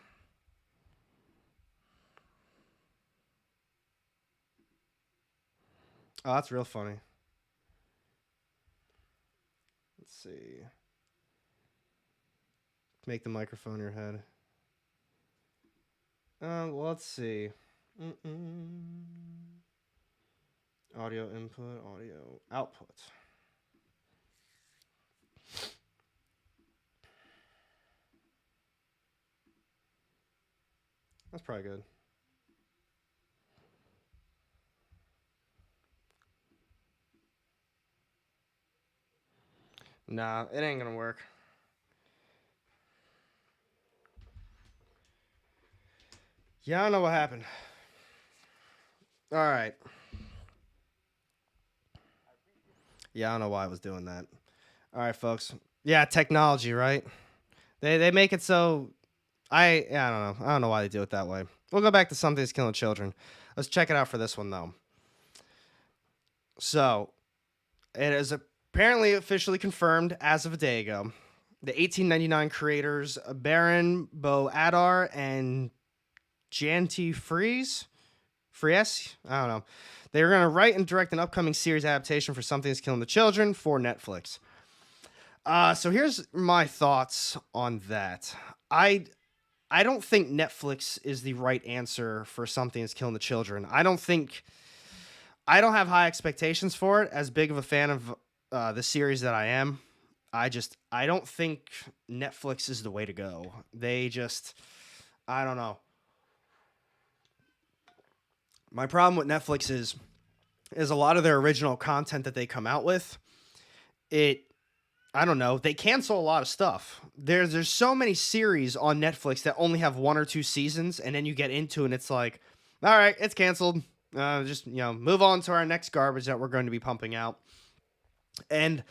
Oh, that's real funny. Let's see. Make the microphone your head. Well, let's see. Audio input, audio output. That's probably good. Nah, it ain't gonna work. Yeah, I don't know what happened. All right. Yeah, I don't know why I was doing that. All right, folks. Yeah, technology, right? They make it so I don't know. I don't know why they do it that way. We'll go back to Something's Killing Children. Let's check it out for this one though. So, it is apparently officially confirmed as of a day ago. The 1899 creators Baron Bo Adar and Janty Fries, I don't know. They were going to write and direct an upcoming series adaptation for Something's Killing the Children for Netflix. So here's my thoughts on that. I don't think Netflix is the right answer for Something's Killing the Children. I don't have high expectations for it. As big of a fan of the series that I am, I don't think Netflix is the way to go. I don't know. My problem with Netflix is a lot of their original content that they come out with. I don't know. They cancel a lot of stuff. There's so many series on Netflix that only have 1 or 2 seasons, and then you get into it, and it's like, all right, it's canceled. Just move on to our next garbage that we're going to be pumping out. And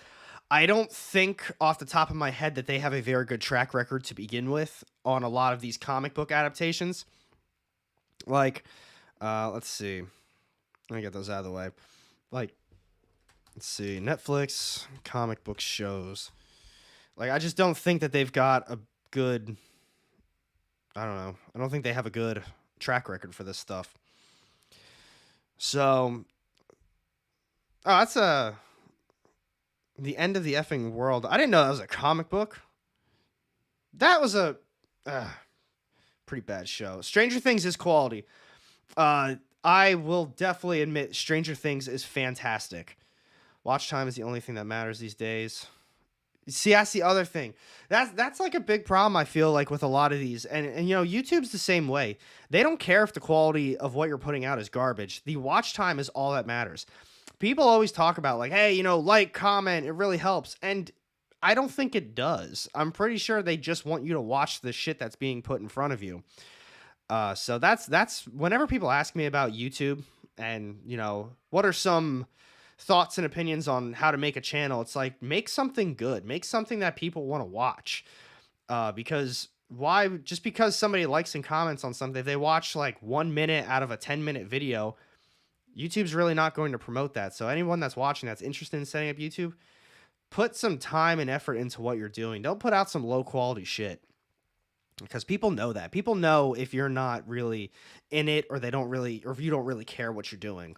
I don't think off the top of my head that they have a very good track record to begin with on a lot of these comic book adaptations. Like, let's see. Let me get those out of the way. Like, let's see. Netflix comic book shows. Like, I just don't think that they've got a good... I don't know. I don't think they have a good track record for this stuff. So... Oh, that's The End of the Effing World. I didn't know that was a comic book. That was a... pretty bad show. Stranger Things is quality. I will definitely admit Stranger Things is fantastic. Watch time is the only thing that matters these days. See, that's the other thing. That's like a big problem I feel like with a lot of these. And YouTube's the same way. They don't care if the quality of what you're putting out is garbage. The watch time is all that matters. People always talk about like, hey, like, comment, it really helps. And I don't think it does. I'm pretty sure they just want you to watch the shit that's being put in front of you. So that's whenever people ask me about YouTube and, what are some thoughts and opinions on how to make a channel, it's like, make something good, make something that people want to watch. Because why, just because somebody likes and comments on something, if they watch like 1 minute out of a 10-minute video, YouTube's really not going to promote that. So anyone that's watching that's interested in setting up YouTube, put some time and effort into what you're doing. Don't put out some low quality shit. Because people know that. People know if you're not really in it, or if you don't really care what you're doing.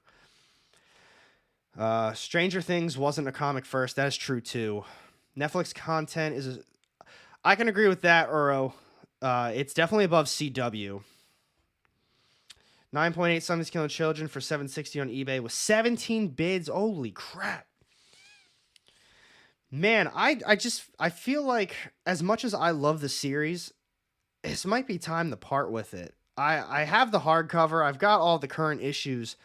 Stranger Things wasn't a comic first. That is true too. Netflix content I can agree with that, Uro. It's definitely above CW. 9.8 Something's Killing Children for $7.60 on eBay with 17 bids. Holy crap. Man, I feel like as much as I love the series, this might be time to part with it. I have the hardcover. I've got all the current issues,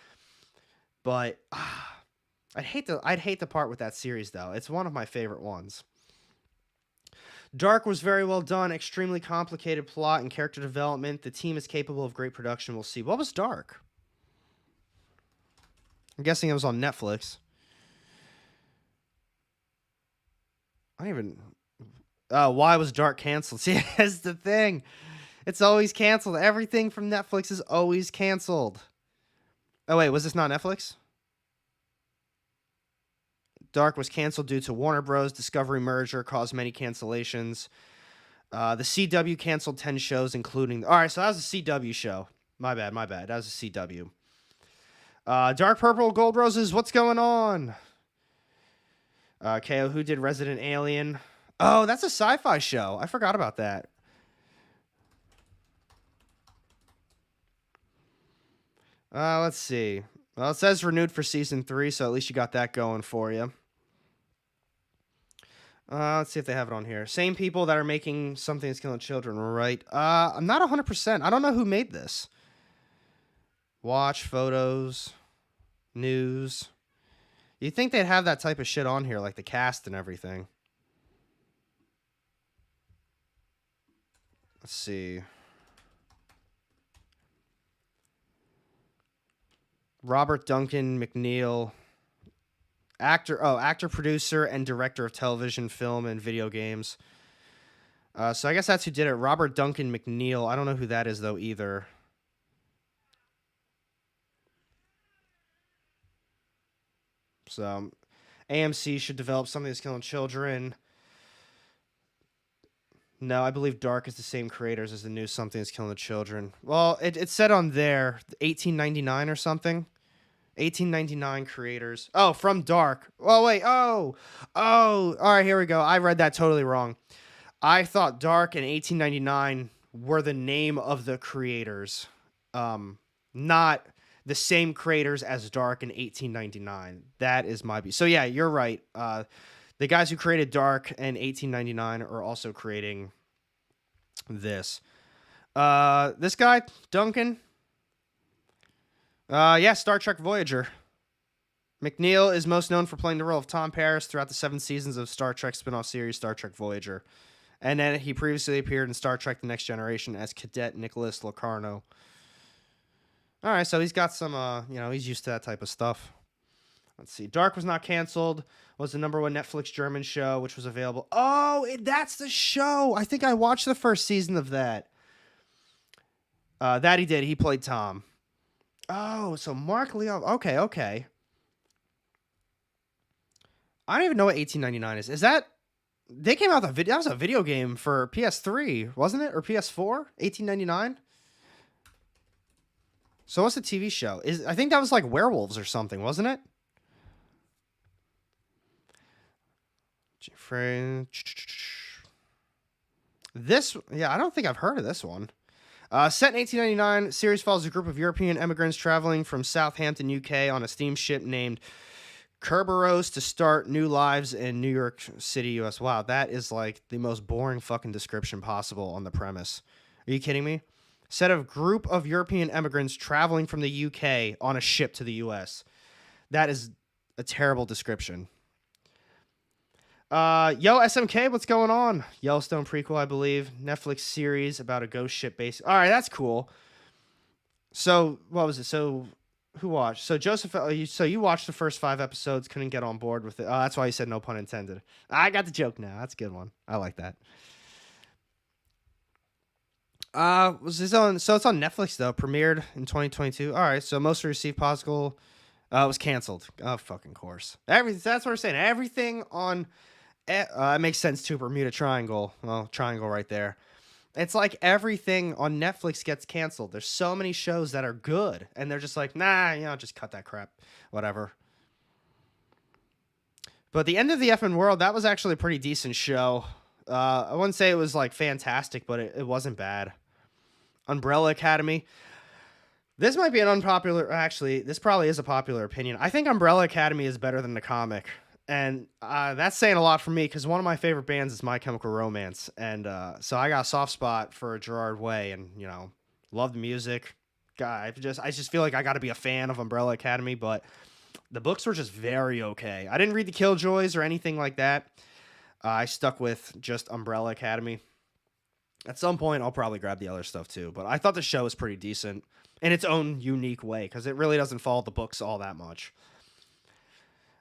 but I'd hate to part with that series though. It's one of my favorite ones. Dark was very well done. Extremely complicated plot and character development. The team is capable of great production. We'll see. What was Dark? I'm guessing it was on Netflix. Why was Dark canceled? See, that's the thing. It's always canceled. Everything from Netflix is always canceled. Oh, wait. Was this not Netflix? Dark was canceled due to Warner Bros. Discovery merger caused many cancellations. The CW canceled 10 shows, including... All right, so that was a CW show. My bad. That was a CW. Dark Purple Gold Roses, what's going on? KO, who did Resident Alien? Oh, that's a sci-fi show. I forgot about that. Let's see. Well, it says renewed for season 3, so at least you got that going for you. Let's see if they have it on here. Same people that are making Something That's Killing Children, right? I'm not 100%. I don't know who made this. Watch, photos, news. You'd think they'd have that type of shit on here, like the cast and everything. Let's see. Robert Duncan McNeil. Actor, producer, and director of television, film, and video games. So I guess that's who did it. Robert Duncan McNeil. I don't know who that is, though, either. So AMC should develop Something That's Killing Children. No, I believe Dark is the same creators as the new Something That's Killing the Children. Well, it said on there 1899 or something. 1899 creators. Oh, from Dark. Oh, wait. Oh. All right, here we go. I read that totally wrong. I thought Dark and 1899 were the name of the creators. Not the same creators as Dark in 1899. That is my So yeah, you're right. The guys who created Dark and 1899 are also creating this. This guy, Duncan. Yeah, Star Trek Voyager. McNeil is most known for playing the role of Tom Paris throughout the 7 seasons of Star Trek spin-off series Star Trek Voyager. And then he previously appeared in Star Trek The Next Generation as Cadet Nicholas Locarno. All right, so he's got some, he's used to that type of stuff. Let's see. Dark was not canceled. Was the #1 Netflix German show, which was available. Oh, that's the show. I think I watched the first season of that. That he did. He played Tom. Oh, so Mark Leo. Okay. I don't even know what 1899 is. Is that... They came out with a video. That was a video game for PS3, wasn't it? Or PS4? 1899? So what's the TV show? I think that was like werewolves or something, wasn't it? This... Yeah, I don't think I've heard of this one. Set in 1899, series follows a group of European immigrants traveling from Southampton, UK on a steamship named Kerberos to start new lives in New York City, US. Wow, that is like the most boring fucking description possible on the premise. Are you kidding me? Set of group of European immigrants traveling from the UK on a ship to the US. That is a terrible description. Yo, SMK, what's going on? Yellowstone prequel, I believe. Netflix series about a ghost ship base. All right, that's cool. So, what was it? So, who watched? So, Joseph, so you watched the first 5 episodes, couldn't get on board with it. Oh, that's why you said no pun intended. I got the joke now. That's a good one. I like that. Was this on? So, it's on Netflix, though. Premiered in 2022. All right, so most received possible. It was canceled. Oh, fucking course. Everything. That's what we're saying. Everything on... it makes sense too. Bermuda Triangle. Well, triangle right there. It's like everything on Netflix gets canceled. There's so many shows that are good, and they're just like, nah, just cut that crap. Whatever. But The End of the Effing World, that was actually a pretty decent show. I wouldn't say it was like fantastic, but it wasn't bad. Umbrella Academy. This might be an unpopular... Actually, this probably is a popular opinion. I think Umbrella Academy is better than the comic. And that's saying a lot for me because one of my favorite bands is My Chemical Romance. And so I got a soft spot for Gerard Way and, love the music. God, I just feel like I got to be a fan of Umbrella Academy, but the books were just very okay. I didn't read the Killjoys or anything like that. I stuck with just Umbrella Academy. At some point, I'll probably grab the other stuff too. But I thought the show was pretty decent in its own unique way because it really doesn't follow the books all that much.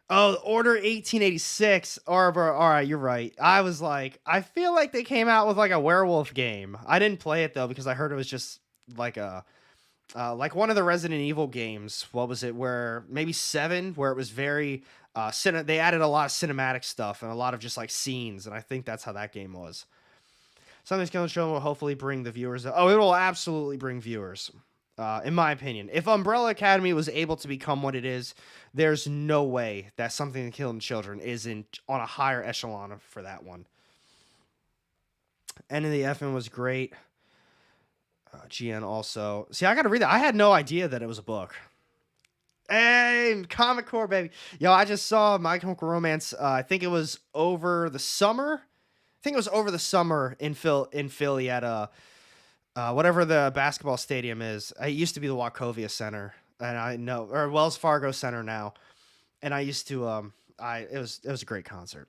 Oh, Order 1886. All right, you're right. I was like, I feel like they came out with like a werewolf game. I didn't play it though because I heard it was just like like one of the Resident Evil games. What was it? Where maybe 7, where it was very they added a lot of cinematic stuff and a lot of just like scenes, and I think that's how that game was. Something's Killing Show will hopefully bring the viewers. Oh, it will absolutely bring viewers. in my opinion. If Umbrella Academy was able to become what it is, there's no way that Something to Kill Children isn't on a higher echelon for that one. End of the Effin was great. GN also. See, I gotta read that. I had no idea that it was a book. Hey, Comic Core, baby. Yo, I just saw My Chemical Romance. I think it was over the summer. I think it was over the summer in Philly at whatever the basketball stadium is. It used to be the Wachovia Center, and I know, or Wells Fargo Center now. And I used to it was a great concert.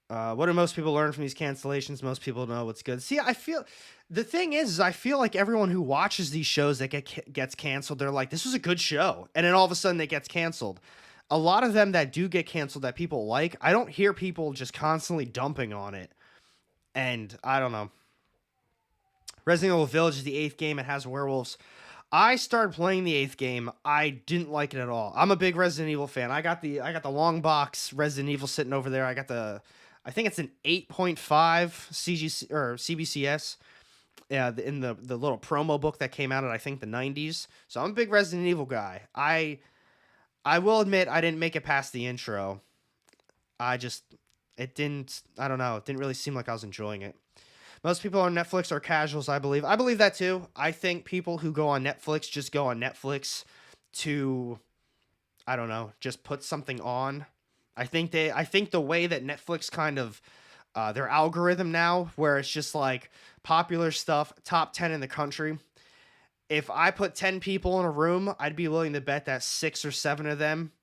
What do most people learn from these cancellations? Most people know what's good. See, I feel the thing is I feel like everyone who watches these shows that gets canceled, they're like, this was a good show, and then all of a sudden it gets canceled. A lot of them that do get canceled that people like, I don't hear people just constantly dumping on it. And I don't know. Resident Evil Village is the 8th game. It has werewolves. I started playing the 8th game. I didn't like it at all. I'm a big Resident Evil fan. I got the long box Resident Evil sitting over there. I think it's an 8.5 CGC or CBCS. Yeah, in the little promo book that came out in I think the 90s. So I'm a big Resident Evil guy. I will admit I didn't make it past the intro. I don't know. It didn't really seem like I was enjoying it. Most people on Netflix are casuals, I believe. I believe that too. I think people who go on Netflix just go on Netflix to, I don't know, just put something on. I think the way that Netflix kind of, their algorithm now, where it's just like popular stuff, top 10 in the country. If I put 10 people in a room, I'd be willing to bet that 6 or 7 of them,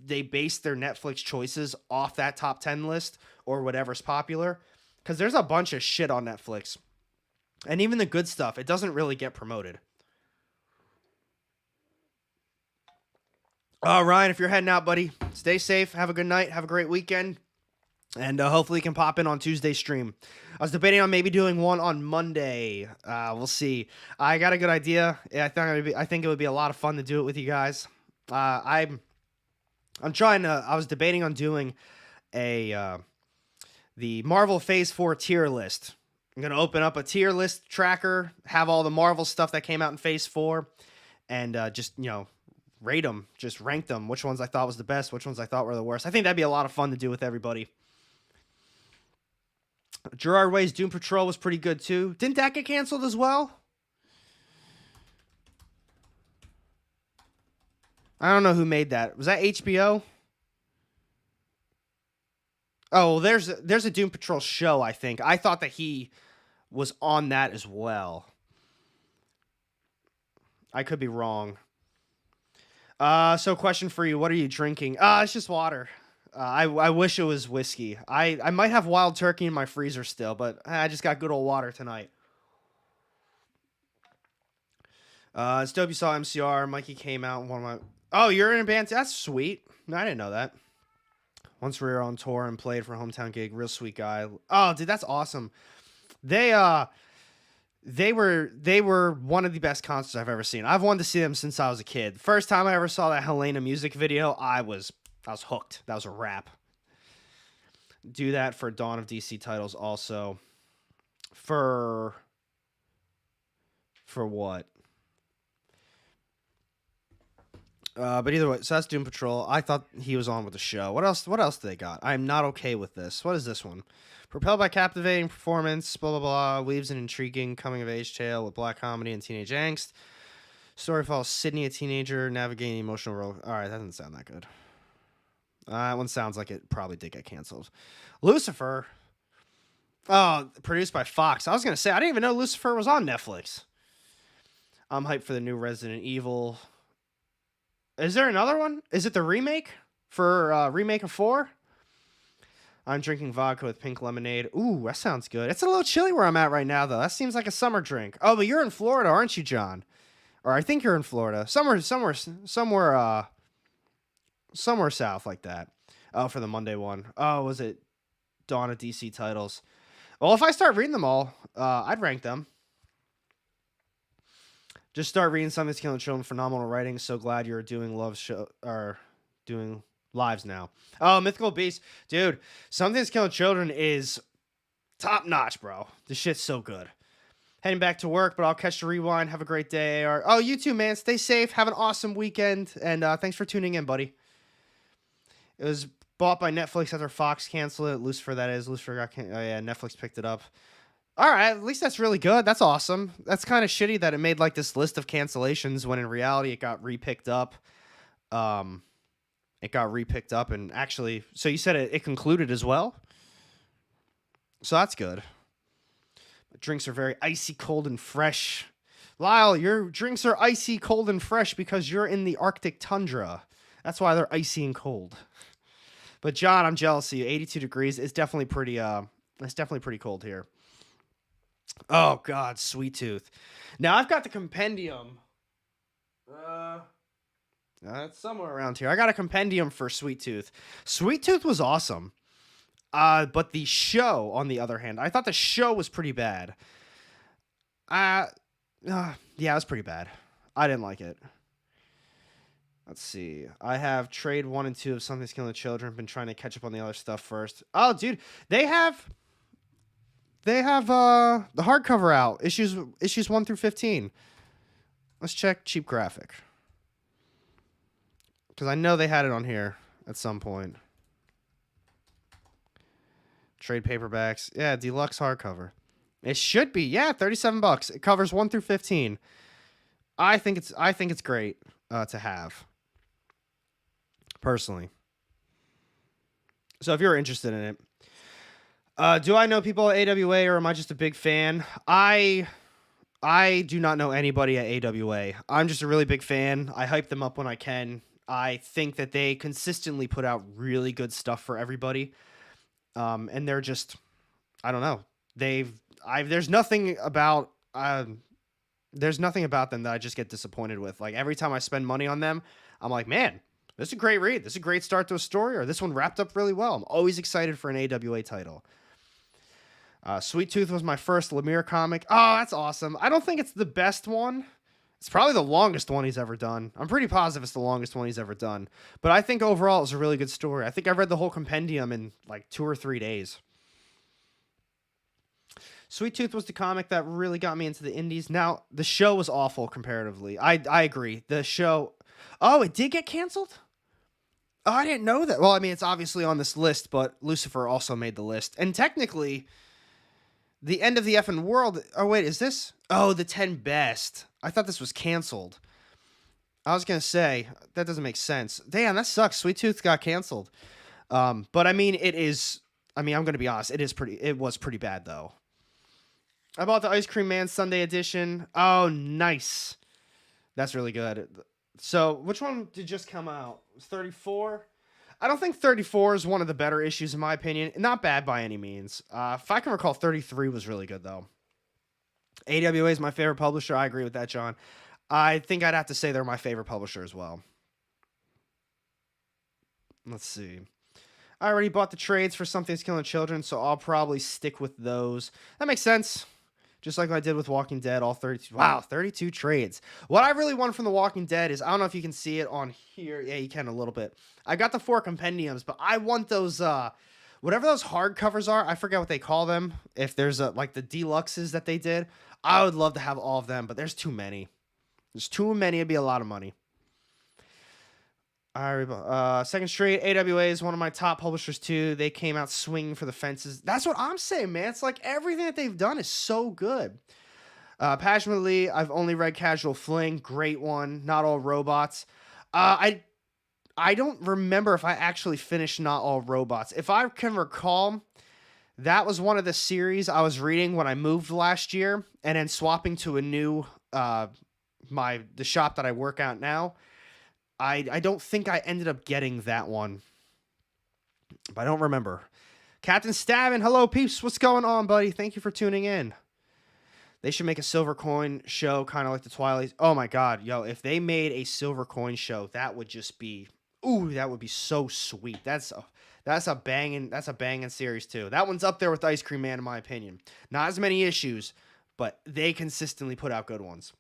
they base their Netflix choices off that top 10 list or whatever's popular. Because there's a bunch of shit on Netflix. And even the good stuff, it doesn't really get promoted. Ryan, if you're heading out, buddy, stay safe. Have a good night. Have a great weekend. And hopefully you can pop in on Tuesday's stream. I was debating on maybe doing one on Monday. We'll see. I got a good idea. I think it would be a lot of fun to do it with you guys. I was debating on doing the Marvel Phase 4 tier list. I'm going to open up a tier list tracker, have all the Marvel stuff that came out in Phase 4, and just, rate them, just rank them, which ones I thought was the best, which ones I thought were the worst. I think that'd be a lot of fun to do with everybody. Gerard Way's Doom Patrol was pretty good, too. Didn't that get canceled as well? I don't know who made that. Was that HBO? Oh, well, there's a Doom Patrol show, I think. I thought that he was on that as well. I could be wrong. So question for you. What are you drinking? It's just water. I wish it was whiskey. I might have Wild Turkey in my freezer still, but I just got good old water tonight. It's dope you saw MCR. Mikey came out in one of my... Oh, you're in a band? That's sweet. No, I didn't know that. Once we were on tour and played for a hometown gig. Real sweet guy. Oh, dude, that's awesome. They were one of the best concerts I've ever seen. I've wanted to see them since I was a kid. First time I ever saw that Helena music video, I was hooked. That was a wrap. Do that for Dawn of DC titles also. For what? But either way, so that's Doom Patrol. I thought he was on with the show. What else do they got? I'm not okay with this. What is this one? Propelled by captivating performance, blah, blah, blah, weaves an intriguing coming-of-age tale with black comedy and teenage angst. Story follows Sydney, a teenager, navigating emotional role. All right, that doesn't sound that good. That one sounds like it probably did get canceled. Lucifer. Oh, produced by Fox. I was going to say, I didn't even know Lucifer was on Netflix. I'm hyped for the new Resident Evil. Is there another one? Is it the remake? For remake of 4? I'm drinking vodka with pink lemonade. Ooh, that sounds good. It's a little chilly where I'm at right now, though. That seems like a summer drink. Oh, but you're in Florida, aren't you, John? Or I think you're in Florida. Somewhere south like that. Oh, for the Monday one. Oh, was it Dawn of DC titles? Well, if I start reading them all, I'd rank them. Just start reading Something's Killing Children. Phenomenal writing. So glad you're doing doing lives now. Oh, Mythical Beast. Dude, Something's Killing Children is top notch, bro. This shit's so good. Heading back to work, but I'll catch the rewind. Have a great day, AR. Oh, you too, man. Stay safe. Have an awesome weekend. And thanks for tuning in, buddy. It was bought by Netflix after Fox canceled it. Lucifer, that is. Lucifer got oh yeah, Netflix picked it up. All right, at least that's really good. That's awesome. That's kind of shitty that it made like this list of cancellations when in reality it got repicked up. It got repicked up and actually, so you said it concluded as well? So that's good. Drinks are very icy cold and fresh. Lyle, your drinks are icy cold and fresh because you're in the Arctic tundra. That's why they're icy and cold. But John, I'm jealous of you. 82 degrees is definitely pretty it's definitely pretty cold here. Oh god, Sweet Tooth. Now I've got the compendium. It's somewhere around here. I got a compendium for Sweet Tooth. Sweet Tooth was awesome. But the show, on the other hand, I thought the show was pretty bad. Yeah, it was pretty bad. I didn't like it. Let's see. I have trade 1 and 2 of Something's Killing the Children. Been trying to catch up on the other stuff first. Oh, dude, they have the hardcover out. Issues 1 through 15. Let's check Cheap Graphic. Because I know they had it on here at some point. Trade paperbacks. Yeah, deluxe hardcover. It should be. Yeah, $37. It covers 1 through 15. I think it's great to have. Personally. So if you're interested in it. Do I know people at AWA or am I just a big fan? I do not know anybody at AWA. I'm just a really big fan. I hype them up when I can. I think that they consistently put out really good stuff for everybody. And they're just, I don't know. There's nothing about them that I just get disappointed with. Like every time I spend money on them, I'm like, man, this is a great read. This is a great start to a story, or this one wrapped up really well. I'm always excited for an AWA title. Sweet Tooth was my first Lemire comic. Oh, that's awesome. I don't think it's the best one. It's probably the longest one he's ever done. I'm pretty positive it's the longest one he's ever done. But I think overall it's a really good story. I think I read the whole compendium in like 2 or 3 days. Sweet Tooth was the comic that really got me into the indies. Now, the show was awful comparatively. I agree. The show... Oh, it did get canceled? Oh, I didn't know that. Well, I mean, it's obviously on this list, but Lucifer also made the list. And technically, the end of the effing world... Oh, wait, is this... Oh, the 10 best. I thought this was canceled. I was going to say, that doesn't make sense. Damn, that sucks. Sweet Tooth got canceled. But I mean, it is... I mean, I'm going to be honest. It was pretty bad, though. I bought the Ice Cream Man Sunday edition. Oh, nice. That's really good. So, which one did just come out? It was 34? I don't think 34 is one of the better issues, in my opinion. Not bad by any means. If I can recall, 33 was really good, though. AWA is my favorite publisher. I agree with that, John. I think I'd have to say they're my favorite publisher as well. Let's see. I already bought the trades for Something's Killing Children, so I'll probably stick with those. That makes sense. Just like I did with Walking Dead, all 32. Wow, 32 trades. What I really want from The Walking Dead is, I don't know if you can see it on here. Yeah, you can a little bit. I got the 4 compendiums, but I want those, whatever those hardcovers are. I forget what they call them. If there's like the deluxes that they did, I would love to have all of them, but there's too many. There's too many. It'd be a lot of money. Second Straight, AWA is one of my top publishers too. They came out swinging for the fences. That's what I'm saying, man. It's like everything that they've done is so good. Passionately, I've only read Casual Fling. Great one. Not All Robots. I don't remember if I actually finished Not All Robots. If I can recall, that was one of the series I was reading when I moved last year, and then swapping to a new the shop that I work at now. I don't think I ended up getting that one, but I don't remember. Captain Stabbin, hello peeps, what's going on, buddy? Thank you for tuning in. They should make a silver coin show, kind of like the Twilight. Oh my god, yo, if they made a silver coin show, that would just be, ooh, that would be so sweet. That's a banging series too. That one's up there with Ice Cream Man in my opinion. Not as many issues, but they consistently put out good ones.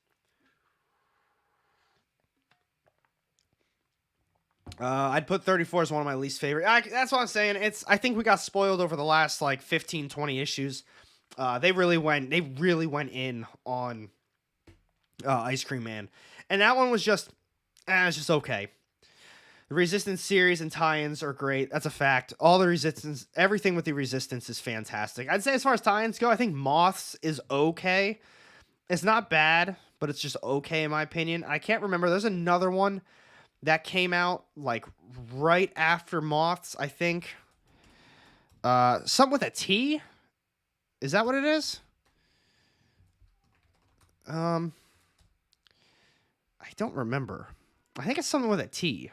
I'd put 34 as one of my least favorite. That's what I'm saying. I think we got spoiled over the last like 15, 20 issues. They really went in on Ice Cream Man, and that one was just it's just okay. The Resistance series and tie-ins are great. That's a fact. All the Resistance, everything with the Resistance is fantastic. I'd say as far as tie-ins go, I think Moths is okay. It's not bad, but it's just okay in my opinion. I can't remember. There's another one that came out like right after Moths, I think. Something with a T? Is that what it is? I don't remember. I think it's something with a T.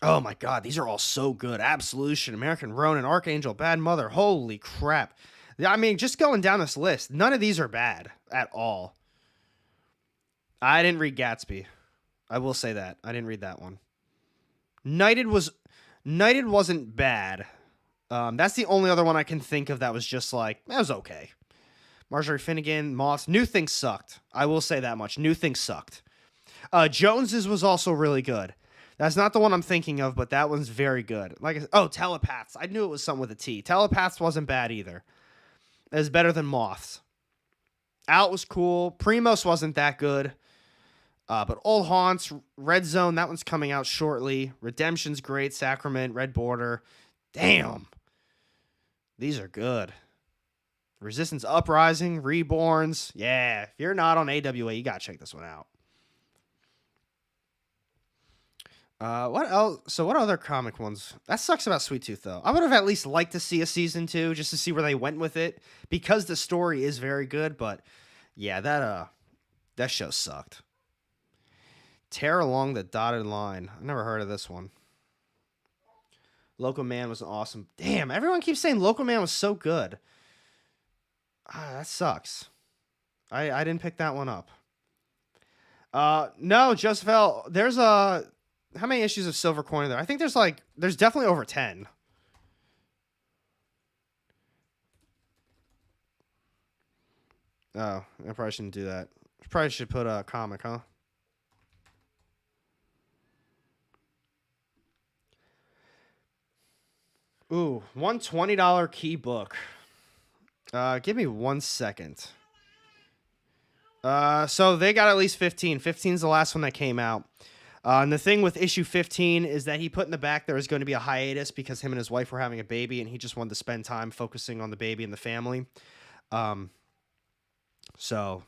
Oh my god, these are all so good. Absolution, American Ronin, Archangel, Bad Mother. Holy crap. I mean, just going down this list, none of these are bad at all. I didn't read Gatsby. I will say that. I didn't read that one. Knighted wasn't bad. That's the only other one I can think of that was just like, that was okay. Marjorie Finnegan, Moss. New Things sucked. I will say that much. New Things sucked. Jones's was also really good. That's not the one I'm thinking of, but that one's very good. Telepaths. I knew it was something with a T. Telepaths wasn't bad either. It was better than Moths. Out was cool. Primos wasn't that good. But Old Haunts, Red Zone, that one's coming out shortly. Redemption's great. Sacrament, Red Border. Damn. These are good. Resistance Uprising, Reborns. Yeah, if you're not on AWA, you gotta check this one out. What else? So what other comic ones? That sucks about Sweet Tooth, though. I would have at least liked to see a season 2 just to see where they went with it because the story is very good. But yeah, that show sucked. Tear Along the Dotted Line. I've never heard of this one. Loco Man was awesome. Damn, everyone keeps saying Loco Man was so good. That sucks. I didn't pick that one up. No, Joseph L. There's how many issues of Silver Coin are there? I think there's definitely over 10. Oh, I probably shouldn't do that. Probably should put a comic, huh? Ooh, one $20 key book. Give me 1 second. So they got at least 15. 15's the last one that came out. And the thing with issue 15 is that he put in the back there was going to be a hiatus because him and his wife were having a baby, and he just wanted to spend time focusing on the baby and the family. So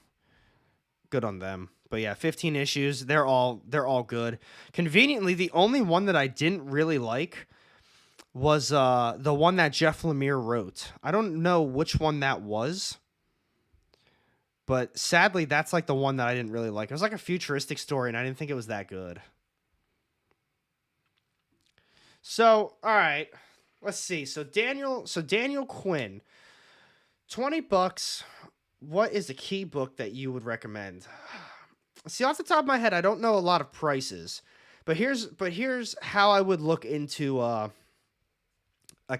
good on them. But yeah, 15 issues. They're all good. Conveniently, the only one that I didn't really like was the one that Jeff Lemire wrote. I don't know which one that was, but sadly, that's like the one that I didn't really like. It was like a futuristic story, and I didn't think it was that good. So, all right, let's see. So Daniel Quinn, $20. What is a key book that you would recommend? See, off the top of my head, I don't know a lot of prices, but here's how I would look into a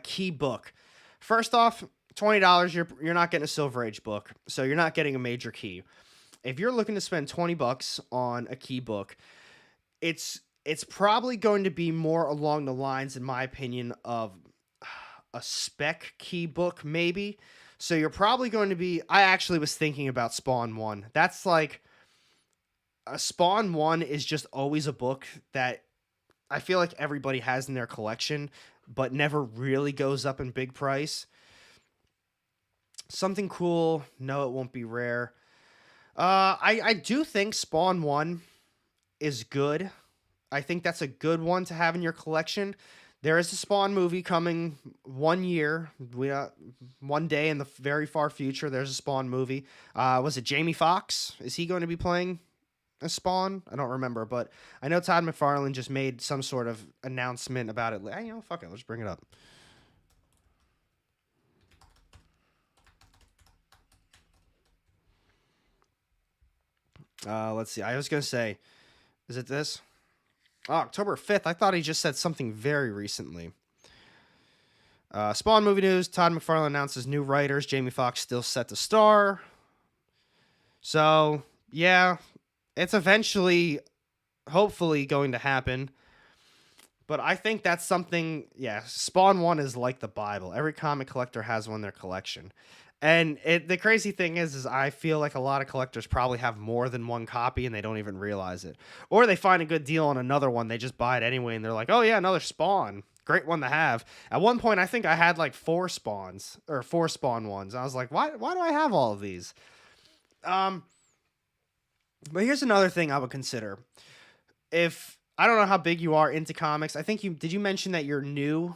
key book. First off, $20, you're not getting a Silver Age book, so you're not getting a major key. If you're looking to spend $20 on a key book, it's probably going to be more along the lines, in my opinion, of a spec key book, maybe. So you're probably going to be... I actually was thinking about Spawn 1. That's like... A Spawn 1 is just always a book that I feel like everybody has in their collection, but never really goes up in big price. Something cool. No, it won't be rare. I do think Spawn 1 is good. I think that's a good one to have in your collection. There is a Spawn movie coming 1 year. One day in the very far future, there's a Spawn movie. Was it Jamie Foxx? Is he going to be playing a Spawn? I don't remember, but I know Todd McFarlane just made some sort of announcement about it. Fuck it, let's bring it up. Let's see. I was going to say, is it this? Oh, October 5th. I thought he just said something very recently. Spawn movie news. Todd McFarlane announces new writers. Jamie Foxx still set to star. So, yeah, it's eventually, hopefully, going to happen. But I think that's something, yeah, Spawn 1 is like the Bible. Every comic collector has one in their collection. And the crazy thing is I feel like a lot of collectors probably have more than one copy and they don't even realize it. Or they find a good deal on another one, they just buy it anyway, and they're like, oh yeah, another Spawn. Great one to have. At one point, I think I had like 4 Spawns, or 4 Spawn ones. I was like, why do I have all of these? But here's another thing I would consider. If I don't know how big you are into comics. I think you mention that you're new.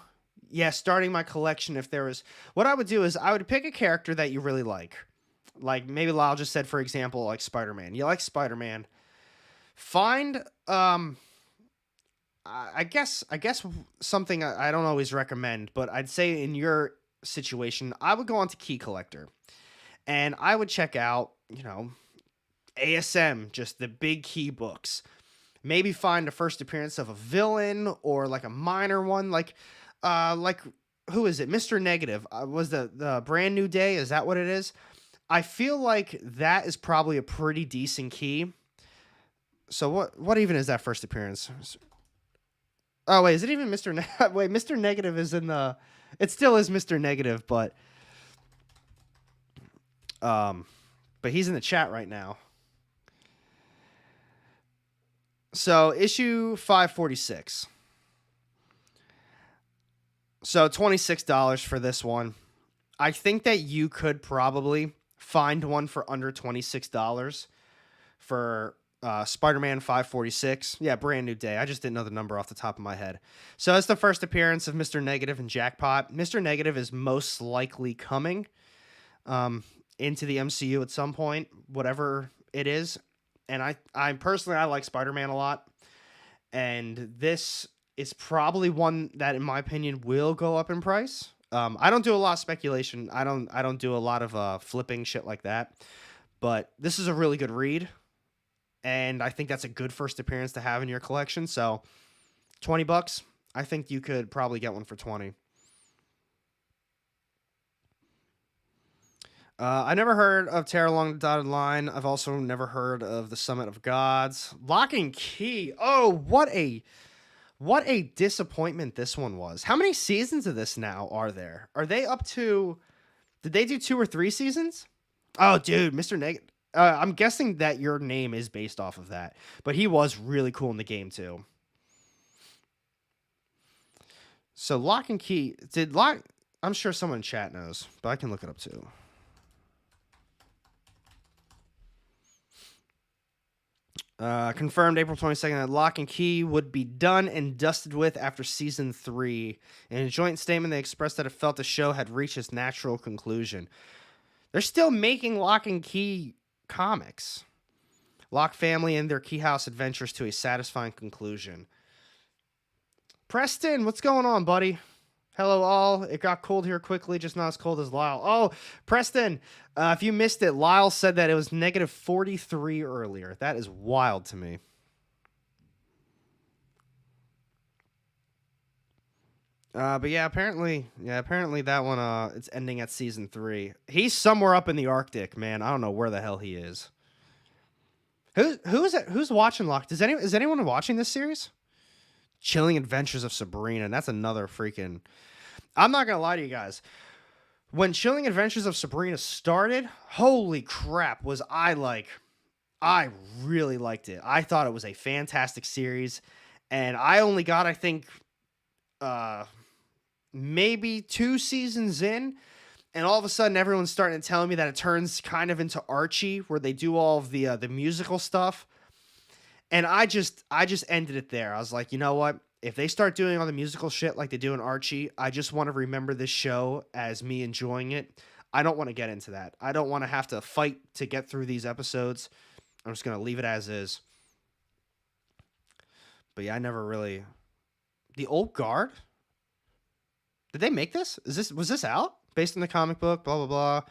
Yeah, starting my collection. If there was, what I would do is I would pick a character that you really like. Like maybe Lyle just said, for example, like Spider-Man. You like Spider-Man. Find I guess something I don't always recommend, but I'd say in your situation, I would go on to Key Collector and I would check out, ASM, just the big key books. Maybe find a first appearance of a villain or like a minor one, like who is it? Mr. Negative. Was the Brand New Day? Is that what it is? I feel like that is probably a pretty decent key. So what even is that first appearance? Oh wait, is it even Mr. Wait, Mr. Negative is in the. It still is Mr. Negative, but he's in the chat right now. So issue 546. So $26 for this one. I think that you could probably find one for under $26 for Spider-Man 546. Yeah, Brand New Day. I just didn't know the number off the top of my head. So that's the first appearance of Mr. Negative and Jackpot. Mr. Negative is most likely coming into the MCU at some point, whatever it is. And I personally, I like Spider-Man a lot. And this is probably one that, in my opinion, will go up in price. I don't do a lot of speculation. I don't do a lot of flipping shit like that. But this is a really good read. And I think that's a good first appearance to have in your collection. So $20, I think you could probably get one for 20. I never heard of Terror Along the Dotted Line. I've also never heard of the Summit of Gods. Lock and Key. Oh, what a disappointment this one was. How many seasons of this now are there? Are they up to... Did they do 2 or 3 seasons? Oh, dude, Mr. Negative. I'm guessing that your name is based off of that. But he was really cool in the game, too. So, Lock and Key... I'm sure someone in chat knows, but I can look it up, too. Confirmed April 22nd that Lock and Key would be done and dusted with after season 3. In a joint statement, they expressed that it felt the show had reached its natural conclusion. They're still making Lock and Key comics. Lock family and their Key House adventures to a satisfying conclusion. Preston, what's going on, buddy? Hello, all. It got cold here quickly, just not as cold as Lyle. Oh, Preston, if you missed it, Lyle said that it was negative 43 earlier. That is wild to me. But yeah, apparently that one, it's ending at season 3. He's somewhere up in the Arctic, man. I don't know where the hell he is. Who is it? Who's watching Lock? Is anyone watching this series? Chilling Adventures of Sabrina. And that's another freaking... I'm not going to lie to you guys. When Chilling Adventures of Sabrina started, holy crap, was I really liked it. I thought it was a fantastic series. And I only got, I think, maybe 2 seasons in. And all of a sudden, everyone's starting to tell me that it turns kind of into Archie, where they do all of the musical stuff. And I just ended it there. I was like, you know what? If they start doing all the musical shit like they do in Archie, I just want to remember this show as me enjoying it. I don't want to get into that. I don't want to have to fight to get through these episodes. I'm just going to leave it as is. But yeah, I never really... The Old Guard? Did they make this? Was this out? Based on the comic book, blah, blah, blah.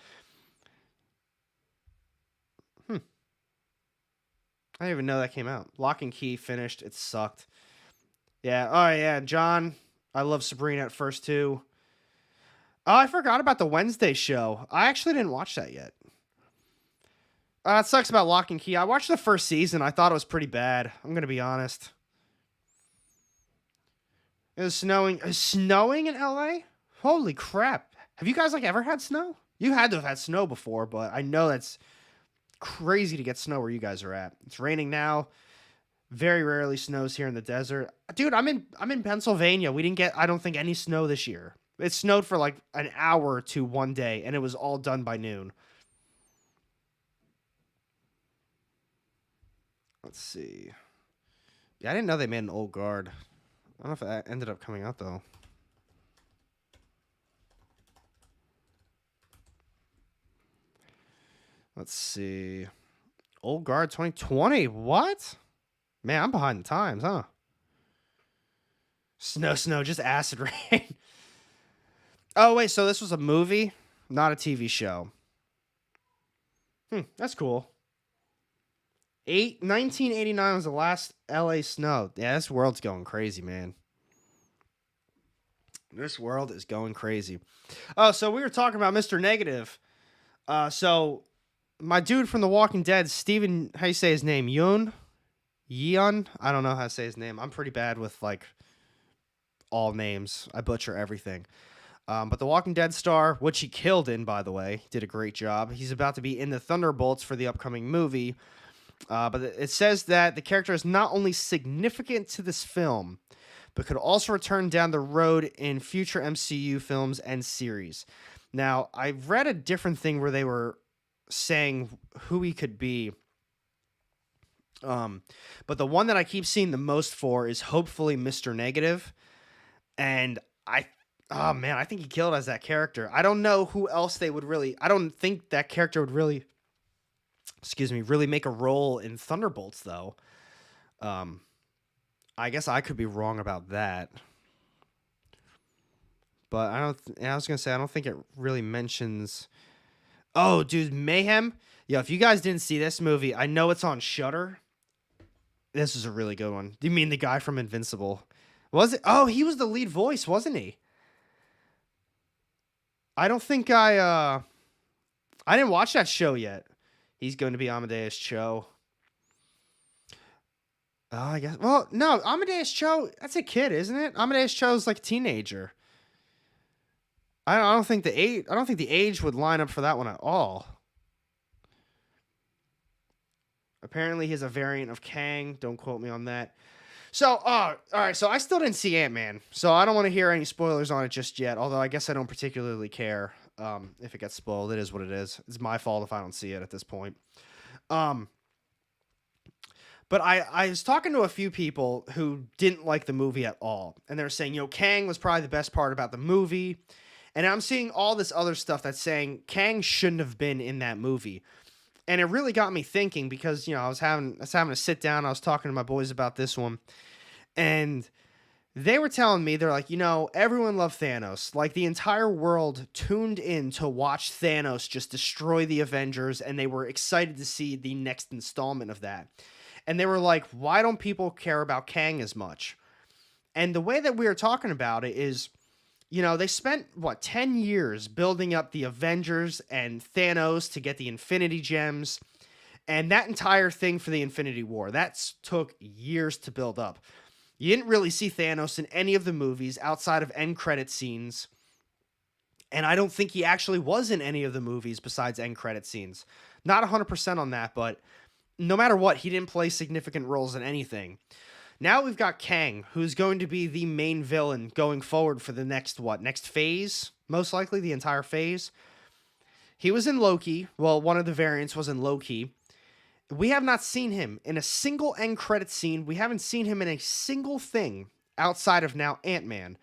I didn't even know that came out. Lock and Key finished. It sucked. Yeah. Oh, yeah. John, I love Sabrina at first, too. Oh, I forgot about the Wednesday show. I actually didn't watch that yet. It sucks about Lock and Key. I watched the first season. I thought it was pretty bad. I'm going to be honest. It was snowing. Snowing in LA? Holy crap! Have you guys like ever had snow? You had to have had snow before, but I know that's crazy to get snow where you guys are at. It's raining now. Very rarely snows here in the desert. Dude, I'm in Pennsylvania. We didn't get I don't think any snow this year. It snowed for like an hour or two one day and it was all done by noon. Let's see. Yeah, I didn't know they made an old guard. I don't know if that ended up coming out though. Let's see. Old guard 2020. What? Man, I'm behind the times, huh? Snow, just acid rain. Oh, wait, so this was a movie, not a TV show. That's cool. 1989 was the last LA snow. Yeah, this world's going crazy, man. This world is going crazy. Oh, so we were talking about Mr. Negative. So my dude from The Walking Dead, Steven, how you say his name? Yeon? I don't know how to say his name. I'm pretty bad with like all names. I butcher everything. But the Walking Dead star, which he killed in, by the way, did a great job. He's about to be in the Thunderbolts for the upcoming movie. But it says that the character is not only significant to this film, but could also return down the road in future MCU films and series. Now, I've read a different thing where they were saying who he could be. But the one that I keep seeing the most for is hopefully Mr. Negative. And oh man, I think he killed as that character. I don't know who else they would really, I don't think that character would really, really make a role in Thunderbolts though. I guess I could be wrong about that. But I was going to say, I don't think it really mentions. Oh, dude, Mayhem. Yo, if you guys didn't see this movie, I know it's on Shudder. This is a really good one. Do you mean the guy from Invincible? Was it? Oh, he was the lead voice, wasn't he? I don't think I didn't watch that show yet. He's going to be Amadeus Cho. Oh, I guess. Well, no, Amadeus Cho, that's a kid, isn't it? Amadeus Cho's like a teenager. I don't think the age would line up for that one at all. Apparently, he's a variant of Kang. Don't quote me on that. So, all right. So I still didn't see Ant-Man, so I don't want to hear any spoilers on it just yet. Although I guess I don't particularly care if it gets spoiled. It is what it is. It's my fault if I don't see it at this point. But I was talking to a few people who didn't like the movie at all, and they're saying, Kang was probably the best part about the movie. And I'm seeing all this other stuff that's saying Kang shouldn't have been in that movie. And it really got me thinking because, I was having a sit down. I was talking to my boys about this one. And they were telling me, they're like, everyone loved Thanos. Like the entire world tuned in to watch Thanos just destroy the Avengers. And they were excited to see the next installment of that. And they were like, why don't people care about Kang as much? And the way that we were talking about it is, they spent, 10 years building up the Avengers and Thanos to get the Infinity Gems. And that entire thing for the Infinity War, that took years to build up. You didn't really see Thanos in any of the movies outside of end credit scenes. And I don't think he actually was in any of the movies besides end credit scenes. Not 100% on that, but no matter what, he didn't play significant roles in anything. Now we've got Kang, who's going to be the main villain going forward for the next phase? Most likely the entire phase. He was in Loki. Well, one of the variants was in Loki. We have not seen him in a single end credit scene. We haven't seen him in a single thing outside of now Ant-Man.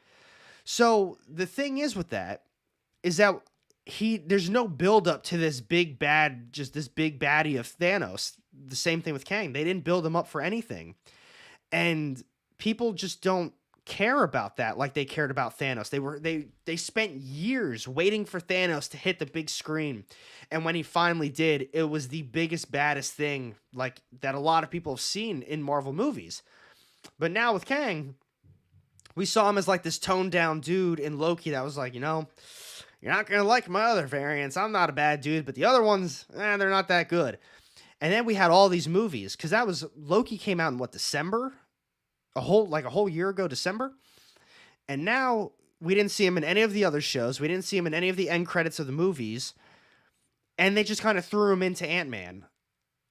So the thing is with that is that there's no build up to this big bad, just this big baddie of Thanos. The same thing with Kang. They didn't build him up for anything. And people just don't care about that like they cared about Thanos. They spent years waiting for Thanos to hit the big screen. And when he finally did, it was the biggest, baddest thing like that a lot of people have seen in Marvel movies. But now with Kang, we saw him as like this toned down dude in Loki that was like, you're not going to like my other variants. I'm not a bad dude, but the other ones, they're not that good. And then we had all these movies because Loki came out in December? A whole year ago, December. And now we didn't see him in any of the other shows. We didn't see him in any of the end credits of the movies. And they just kind of threw him into Ant-Man.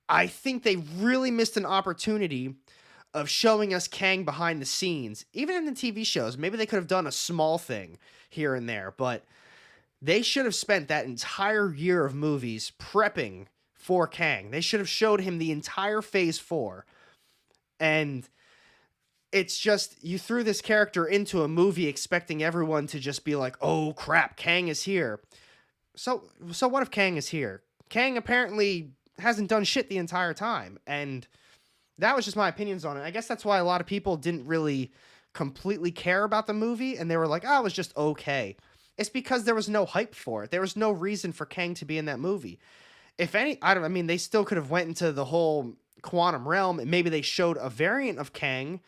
I think they really missed an opportunity of showing us Kang behind the scenes. Even in the TV shows, maybe they could have done a small thing here and there, but they should have spent that entire year of movies prepping for Kang. They should have showed him the entire Phase 4. And it's just, you threw this character into a movie expecting everyone to just be like, oh crap, Kang is here. So what if Kang is here? Kang apparently hasn't done shit the entire time. And that was just my opinions on it. I guess that's why a lot of people didn't really completely care about the movie. And they were like, oh, it was just okay. It's because there was no hype for it. There was no reason for Kang to be in that movie. If any, I mean, they still could have went into the whole quantum realm and maybe they showed a variant of Kang,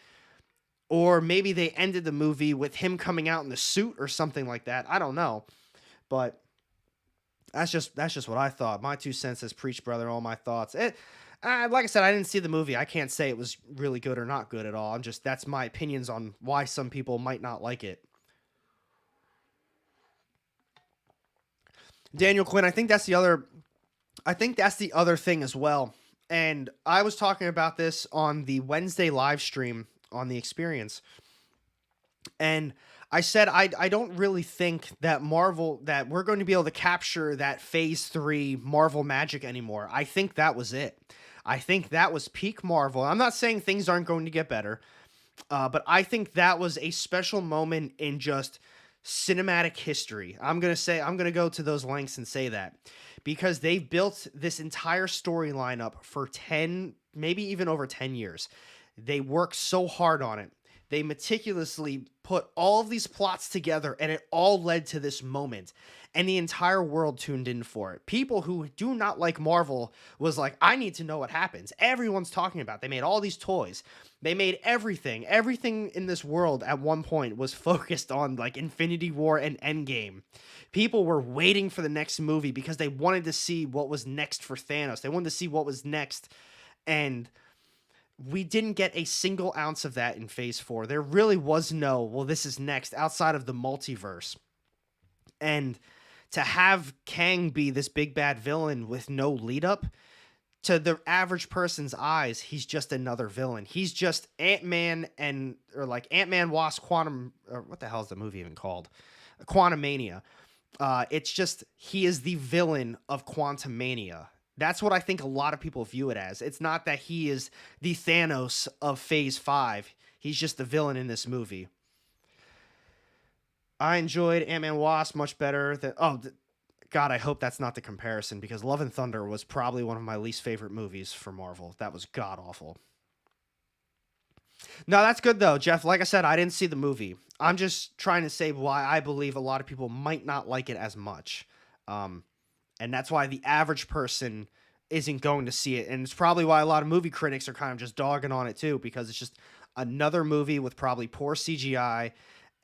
or maybe they ended the movie with him coming out in the suit or something like that. I don't know. But that's just what I thought. My 2 cents as preach, brother, all my thoughts. Like I said, I didn't see the movie. I can't say it was really good or not good at all. That's my opinions on why some people might not like it. Daniel Quinn, I think that's the other thing as well. And I was talking about this on the Wednesday live stream on the Experience. And I said I don't really think that we're going to be able to capture that Phase 3 Marvel magic anymore. I think that was it. I think that was peak Marvel. I'm not saying things aren't going to get better, but I think that was a special moment in just cinematic history. I'm going to go to those lengths and say that, because they've built this entire storyline up for 10, maybe even over 10 years. They worked so hard on it. They meticulously put all of these plots together, and it all led to this moment. And the entire world tuned in for it. People who do not like Marvel was like, I need to know what happens. Everyone's talking about it. They made all these toys. They made everything. Everything in this world at one point was focused on like Infinity War and Endgame. People were waiting for the next movie because they wanted to see what was next for Thanos. They wanted to see what was next. And we didn't get a single ounce of that in Phase 4. There really was no, well, this is next, outside of the multiverse. And to have Kang be this big bad villain with no lead up, to the average person's eyes, he's just another villain. He's just Ant-Man Ant-Man Wasp Quantum, or what the hell is the movie even called? Quantumania. It's just, he is the villain of Quantumania. That's what I think a lot of people view it as. It's not that he is the Thanos of Phase 5. He's just the villain in this movie. I enjoyed Ant-Man Wasp much better than... God, I hope that's not the comparison, because Love and Thunder was probably one of my least favorite movies for Marvel. That was god-awful. No, that's good, though, Jeff. Like I said, I didn't see the movie. I'm just trying to say why I believe a lot of people might not like it as much. And that's why the average person isn't going to see it. And it's probably why a lot of movie critics are kind of just dogging on it, too, because it's just another movie with probably poor CGI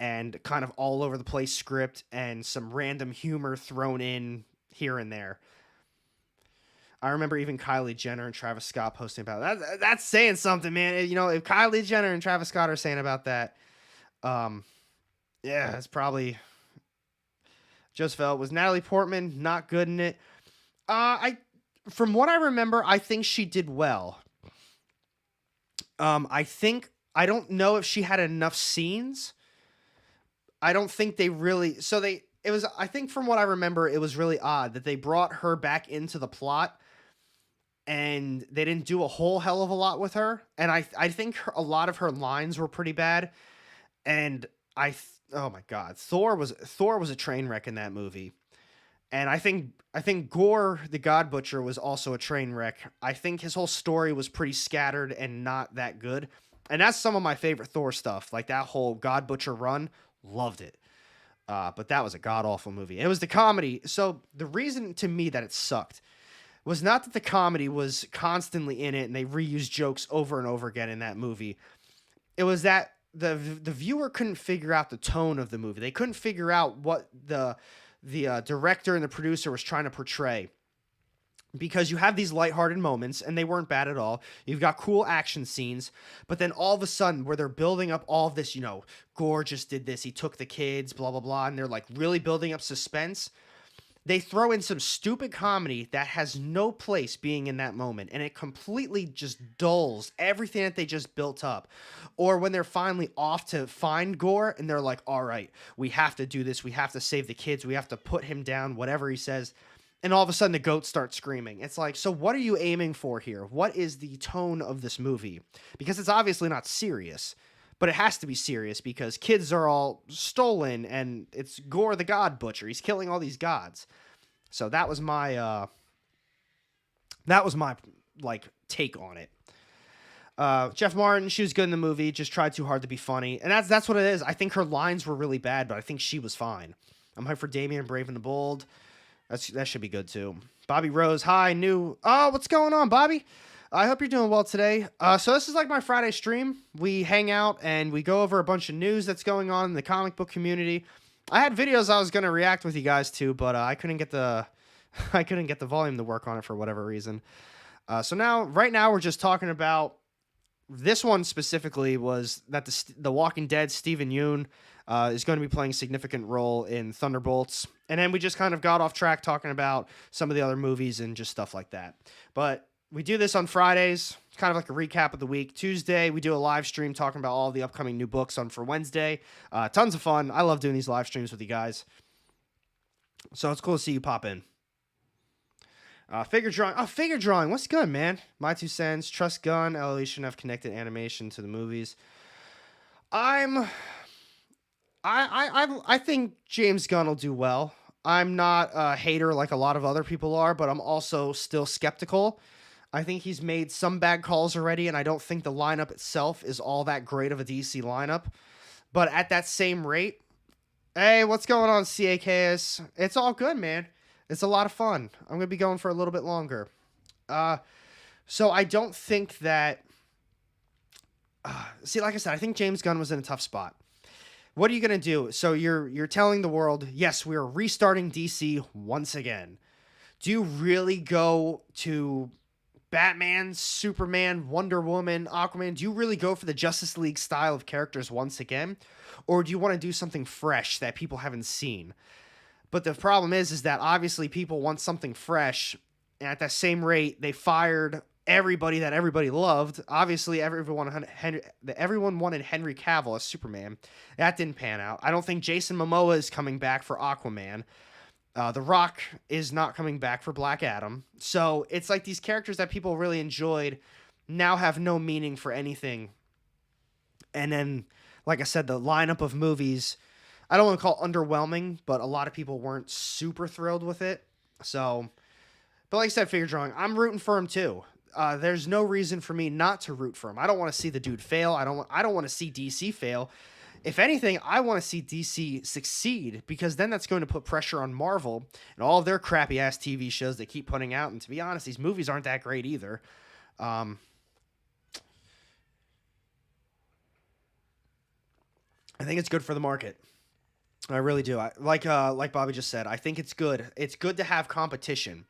and kind of all over the place script and some random humor thrown in here and there. I remember even Kylie Jenner and Travis Scott posting about that. That's saying something, man. You know, if Kylie Jenner and Travis Scott are saying about that, yeah, it's probably just felt. Was Natalie Portman not good in it? From what I remember, I think she did well. I don't know if she had enough scenes. I don't think they really, I think from what I remember, it was really odd that they brought her back into the plot and they didn't do a whole hell of a lot with her. And I think a lot of her lines were pretty bad. And oh my God, Thor was a train wreck in that movie. And I think Gore, the God Butcher, was also a train wreck. I think his whole story was pretty scattered and not that good. And that's some of my favorite Thor stuff, like that whole God Butcher run. Loved it. But that was a god-awful movie. It was the comedy. So the reason to me that it sucked was not that the comedy was constantly in it and they reused jokes over and over again in that movie. It was that the viewer couldn't figure out the tone of the movie. They couldn't figure out what the director and the producer was trying to portray. because you have these lighthearted moments and they weren't bad at all. You've got cool action scenes, but then all of a sudden where they're building up all of this, Gore just did this, he took the kids, blah blah blah, and they're like really building up suspense. They throw in some stupid comedy that has no place being in that moment, and it completely just dulls everything that they just built up. Or when they're finally off to find Gore and they're like, all right, we have to do this, we have to save the kids, we have to put him down, whatever he says, and all of a sudden the goats start screaming. It's like, so what are you aiming for here? What is the tone of this movie? Because it's obviously not serious, but it has to be serious because kids are all stolen and it's Gore the God Butcher. He's killing all these gods. So that was my like take on it. Jeff Martin, she was good in the movie, just tried too hard to be funny. And that's what it is. I think her lines were really bad, but I think she was fine. I'm hyped for Damien, Brave and the Bold. That should be good too. Bobby Rose, hi, new. Oh, what's going on, Bobby? I hope you're doing well today. So this is like my Friday stream. We hang out and we go over a bunch of news that's going on in the comic book community. I had videos I was gonna react with you guys to, but I couldn't get the volume to work on it for whatever reason. So right now, we're just talking about this one specifically was that the Walking Dead Stephen Yeun is going to be playing a significant role in Thunderbolts. And then we just kind of got off track talking about some of the other movies and just stuff like that. But we do this on Fridays, kind of like a recap of the week. Tuesday, we do a live stream talking about all the upcoming new books for Wednesday. Tons of fun. I love doing these live streams with you guys. So it's cool to see you pop in. Figure drawing. Oh, figure drawing. What's good, man? My 2 cents. Trust Gunn. LOE shouldn't have connected animation to the movies. I think James Gunn will do well. I'm not a hater like a lot of other people are, but I'm also still skeptical. I think he's made some bad calls already, and I don't think the lineup itself is all that great of a DC lineup. But at that same rate, hey, what's going on, CAKS? It's all good, man. It's a lot of fun. I'm going to be going for a little bit longer. So I don't think that... see, like I said, I think James Gunn was in a tough spot. What are you going to do? So you're telling the world, yes, we are restarting DC once again. Do you really go to Batman, Superman, Wonder Woman, Aquaman? Do you really go for the Justice League style of characters once again? Or do you want to do something fresh that people haven't seen? But the problem is that obviously people want something fresh. And at that same rate, they fired everybody that everybody loved. Obviously, everyone wanted Henry Cavill as Superman. That didn't pan out. I don't think Jason Momoa is coming back for Aquaman. The Rock is not coming back for Black Adam. So it's like these characters that people really enjoyed now have no meaning for anything. And then, like I said, the lineup of movies, I don't want to call it underwhelming, but a lot of people weren't super thrilled with it. So, but like I said, figure drawing, I'm rooting for him too. There's no reason for me not to root for him. I don't want to see the dude fail. I don't want to see DC fail. If anything, I want to see DC succeed because then that's going to put pressure on Marvel and all of their crappy ass TV shows they keep putting out. And to be honest, these movies aren't that great either. I think it's good for the market. I really do. Like Bobby just said, I think it's good. It's good to have competition.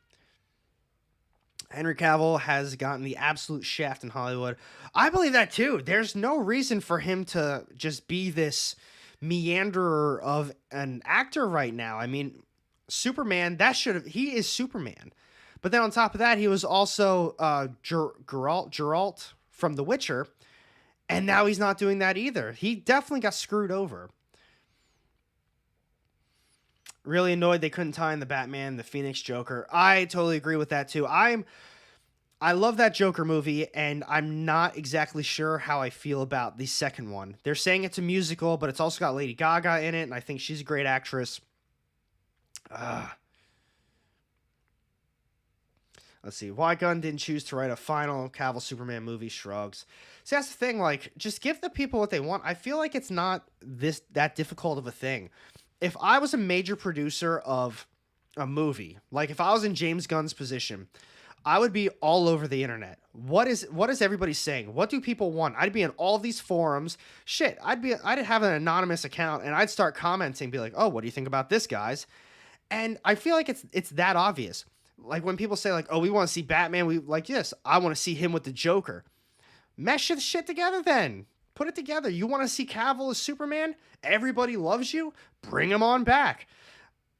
Henry Cavill has gotten the absolute shaft in Hollywood. I believe that too. There's no reason for him to just be this meanderer of an actor right now. I mean, Superman, he is Superman. But then on top of that, he was also Geralt from The Witcher. And now he's not doing that either. He definitely got screwed over. Really annoyed they couldn't tie in the Batman, the Phoenix Joker. I totally agree with that too. I love that Joker movie, and I'm not exactly sure how I feel about the second one. They're saying it's a musical, but it's also got Lady Gaga in it, and I think she's a great actress. Let's see. Why Gunn didn't choose to write a final Cavill Superman movie? Shrugs. See, that's the thing. Like, just give the people what they want. I feel like it's not that difficult of a thing. If I was a major producer of a movie, like if I was in James Gunn's position, I would be all over the internet. What is everybody saying? What do people want? I'd be in all these forums. Shit, I'd have an anonymous account and I'd start commenting, be like, "Oh, what do you think about this, guys?" And I feel like it's that obvious. Like when people say like, "Oh, we want to see Batman," we like, yes, I want to see him with the Joker. Mesh the shit together then. Put it together. You want to see Cavill as Superman? Everybody loves you. Bring him on back.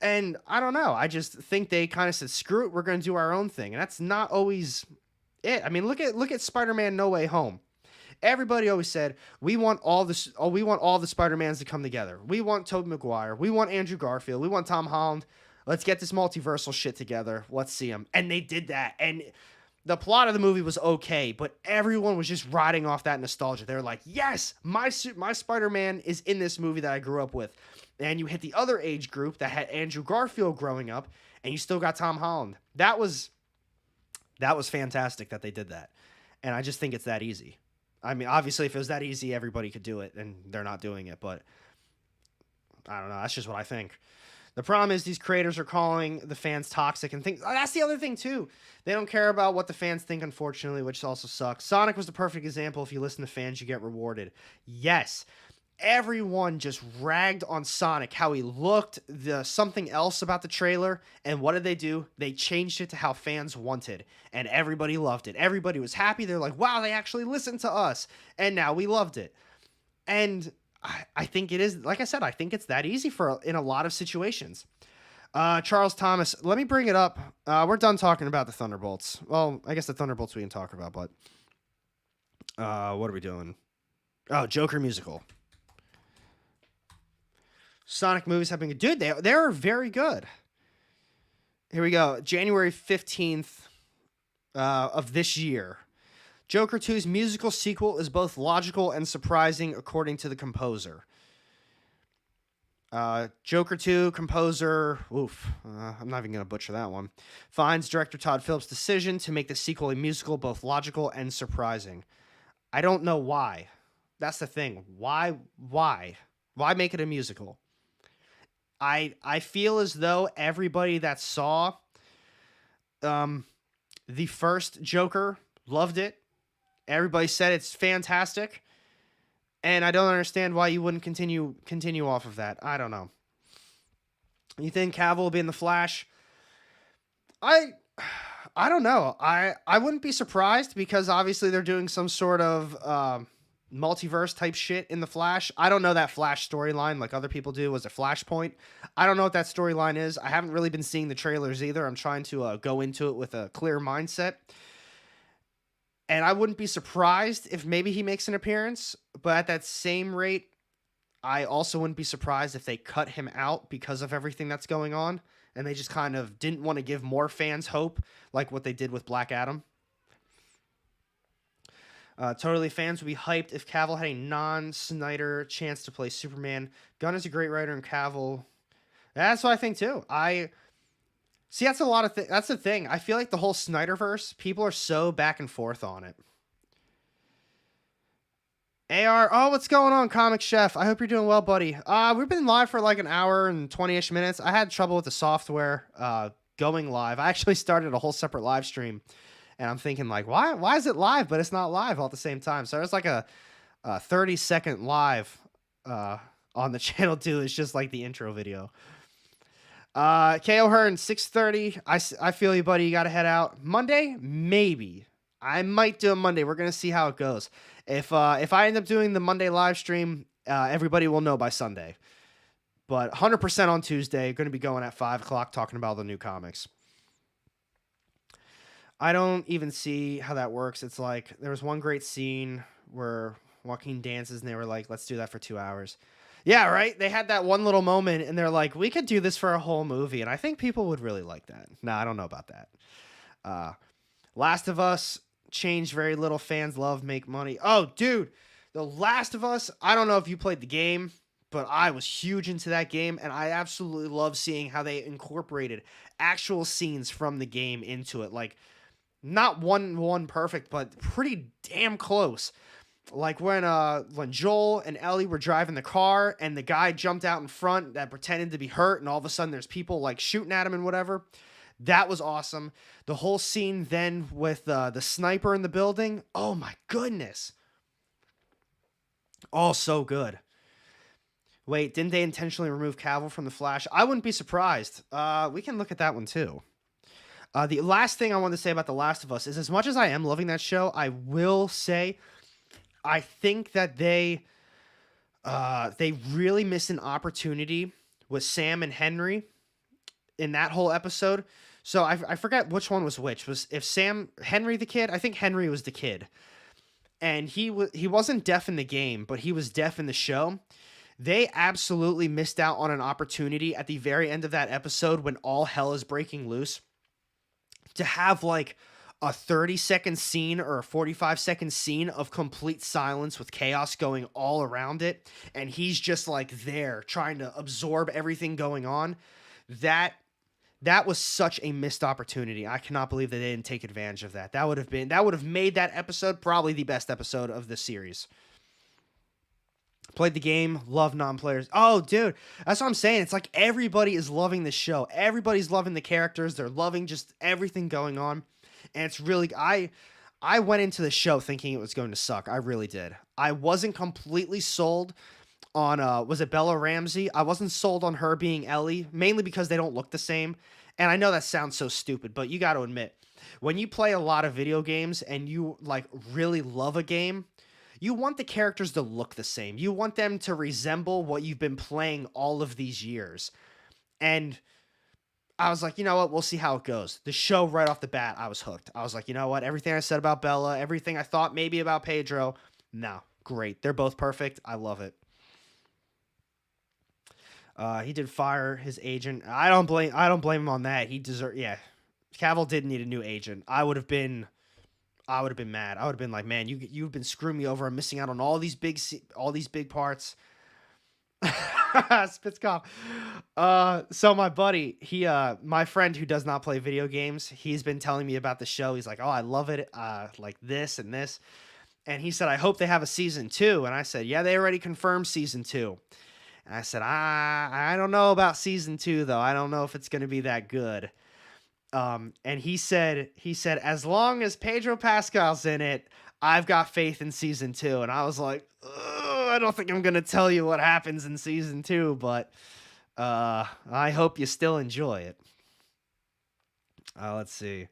And I don't know. I just think they kind of said, "Screw it, we're going to do our own thing." And that's not always it. I mean, look at Spider-Man No Way Home. Everybody always said, "We want all this we want all the Spider-Mans to come together. We want Tobey Maguire. We want Andrew Garfield. We want Tom Holland. Let's get this multiversal shit together. Let's see them." And they did that. And the plot of the movie was okay, but everyone was just riding off that nostalgia. They were like, "Yes, my Spider-Man is in this movie that I grew up with." And you hit the other age group that had Andrew Garfield growing up, and you still got Tom Holland. That was fantastic that they did that. And I just think it's that easy. I mean, obviously, if it was that easy, everybody could do it, and they're not doing it. But I don't know. That's just what I think. The problem is these creators are calling the fans toxic and things. That's the other thing, too. They don't care about what the fans think, unfortunately, which also sucks. Sonic was the perfect example. If you listen to fans, you get rewarded. Yes. Everyone just ragged on Sonic, how he looked, something else about the trailer, and what did they do? They changed it to how fans wanted, and everybody loved it. Everybody was happy. They're like, "Wow, they actually listened to us," and now we loved it. And I think it is, like I said, I think it's that easy in a lot of situations. Charles Thomas, let me bring it up. We're done talking about the Thunderbolts. Well, I guess the Thunderbolts we can talk about, but what are we doing? Oh, Joker musical. Sonic movies have been good. Dude, they're very good. Here we go. January 15th of this year. Joker 2's musical sequel is both logical and surprising, according to the composer. Joker 2 composer, I'm not even going to butcher that one, finds director Todd Phillips' decision to make the sequel a musical both logical and surprising. I don't know why. That's the thing. Why make it a musical? I feel as though everybody that saw the first Joker loved it. Everybody said it's fantastic. And I don't understand why you wouldn't continue off of that. I don't know. You think Cavill will be in the Flash? I don't know. I wouldn't be surprised because obviously they're doing some sort of multiverse type shit in the Flash. I don't know that Flash storyline like other people do. Was it Flashpoint? I don't know what that storyline is. I haven't really been seeing the trailers either. I'm trying to go into it with a clear mindset. And I wouldn't be surprised if maybe he makes an appearance, but at that same rate, I also wouldn't be surprised if they cut him out because of everything that's going on, and they just kind of didn't want to give more fans hope, like what they did with Black Adam. Totally fans would be hyped if Cavill had a non-Snyder chance to play Superman. Gunn is a great writer, and Cavill... That's what I think, too. See, that's a lot of that's the thing. I feel like the whole Snyderverse, people are so back and forth on it. AR, oh, what's going on, Comic Chef? I hope you're doing well, buddy. We've been live for like an hour and 20-ish minutes. I had trouble with the software going live. I actually started a whole separate live stream, and I'm thinking like, why is it live, but it's not live all at the same time? So there's like a 30-second live on the channel too. It's just like the intro video. KO Hearn, 6:30. I feel you, buddy. You got to head out. Monday? Maybe. I might do a Monday. We're going to see how it goes. If I end up doing the Monday live stream, everybody will know by Sunday. But 100% on Tuesday. Going to be going at 5 o'clock talking about the new comics. I don't even see how that works. It's like there was one great scene where Joaquin dances and they were like, let's do that for 2 hours. Yeah, right? They had that one little moment, and they're like, we could do this for a whole movie, and I think people would really like that. No, I don't know about that. Last of Us changed very little. Fans love, make money. Oh, dude, The Last of Us, I don't know if you played the game, but I was huge into that game, and I absolutely love seeing how they incorporated actual scenes from the game into it. Like, not one perfect, but pretty damn close. Like when Joel and Ellie were driving the car and the guy jumped out in front that pretended to be hurt, and all of a sudden there's people like shooting at him and whatever. That was awesome. The whole scene then with the sniper in the building. Oh my goodness. Oh, so good. Wait, didn't they intentionally remove Cavill from the Flash? I wouldn't be surprised. We can look at that one too. The last thing I want to say about The Last of Us is, as much as I am loving that show, I will say I think that they really missed an opportunity with Sam and Henry in that whole episode. So I forget which one was which. Was if Sam Henry the kid? I think Henry was the kid, and he wasn't deaf in the game, but he was deaf in the show. They absolutely missed out on an opportunity at the very end of that episode when all hell is breaking loose to have like a 30-second scene or a 45-second scene of complete silence with chaos going all around it, and he's just like there trying to absorb everything going on. That was such a missed opportunity. I cannot believe that they didn't take advantage of that. That would have made that episode probably the best episode of this series. Played the game, love non-players. Oh, dude, that's what I'm saying. It's like everybody is loving the show. Everybody's loving the characters. They're loving just everything going on. And it's really, I went into the show thinking it was going to suck. I really did. I wasn't completely sold on, was it Bella Ramsey? I wasn't sold on her being Ellie, mainly because they don't look the same. And I know that sounds so stupid, but you got to admit, when you play a lot of video games and you like really love a game, you want the characters to look the same. You want them to resemble what you've been playing all of these years. And I was like, you know what? We'll see how it goes. The show right off the bat, I was hooked. I was like, you know what? Everything I said about Bella, everything I thought maybe about Pedro, no, great. They're both perfect. I love it. He did fire his agent. I don't blame him on that. Yeah. Cavill did need a new agent. I would have been mad. I would have been like, man, you've been screwing me over. I'm missing out on all these big parts. Spits cough. So my buddy, my friend who does not play video games, he's been telling me about the show. He's like, oh, I love it. Like this and this. And he said, I hope they have a season 2. And I said, yeah, they already confirmed season 2. And I said, I don't know about season 2 though. I don't know if it's going to be that good. And he said, as long as Pedro Pascal's in it, I've got faith in season 2. And I was like, I don't think I'm going to tell you what happens in season 2, but, I hope you still enjoy it. Let's see.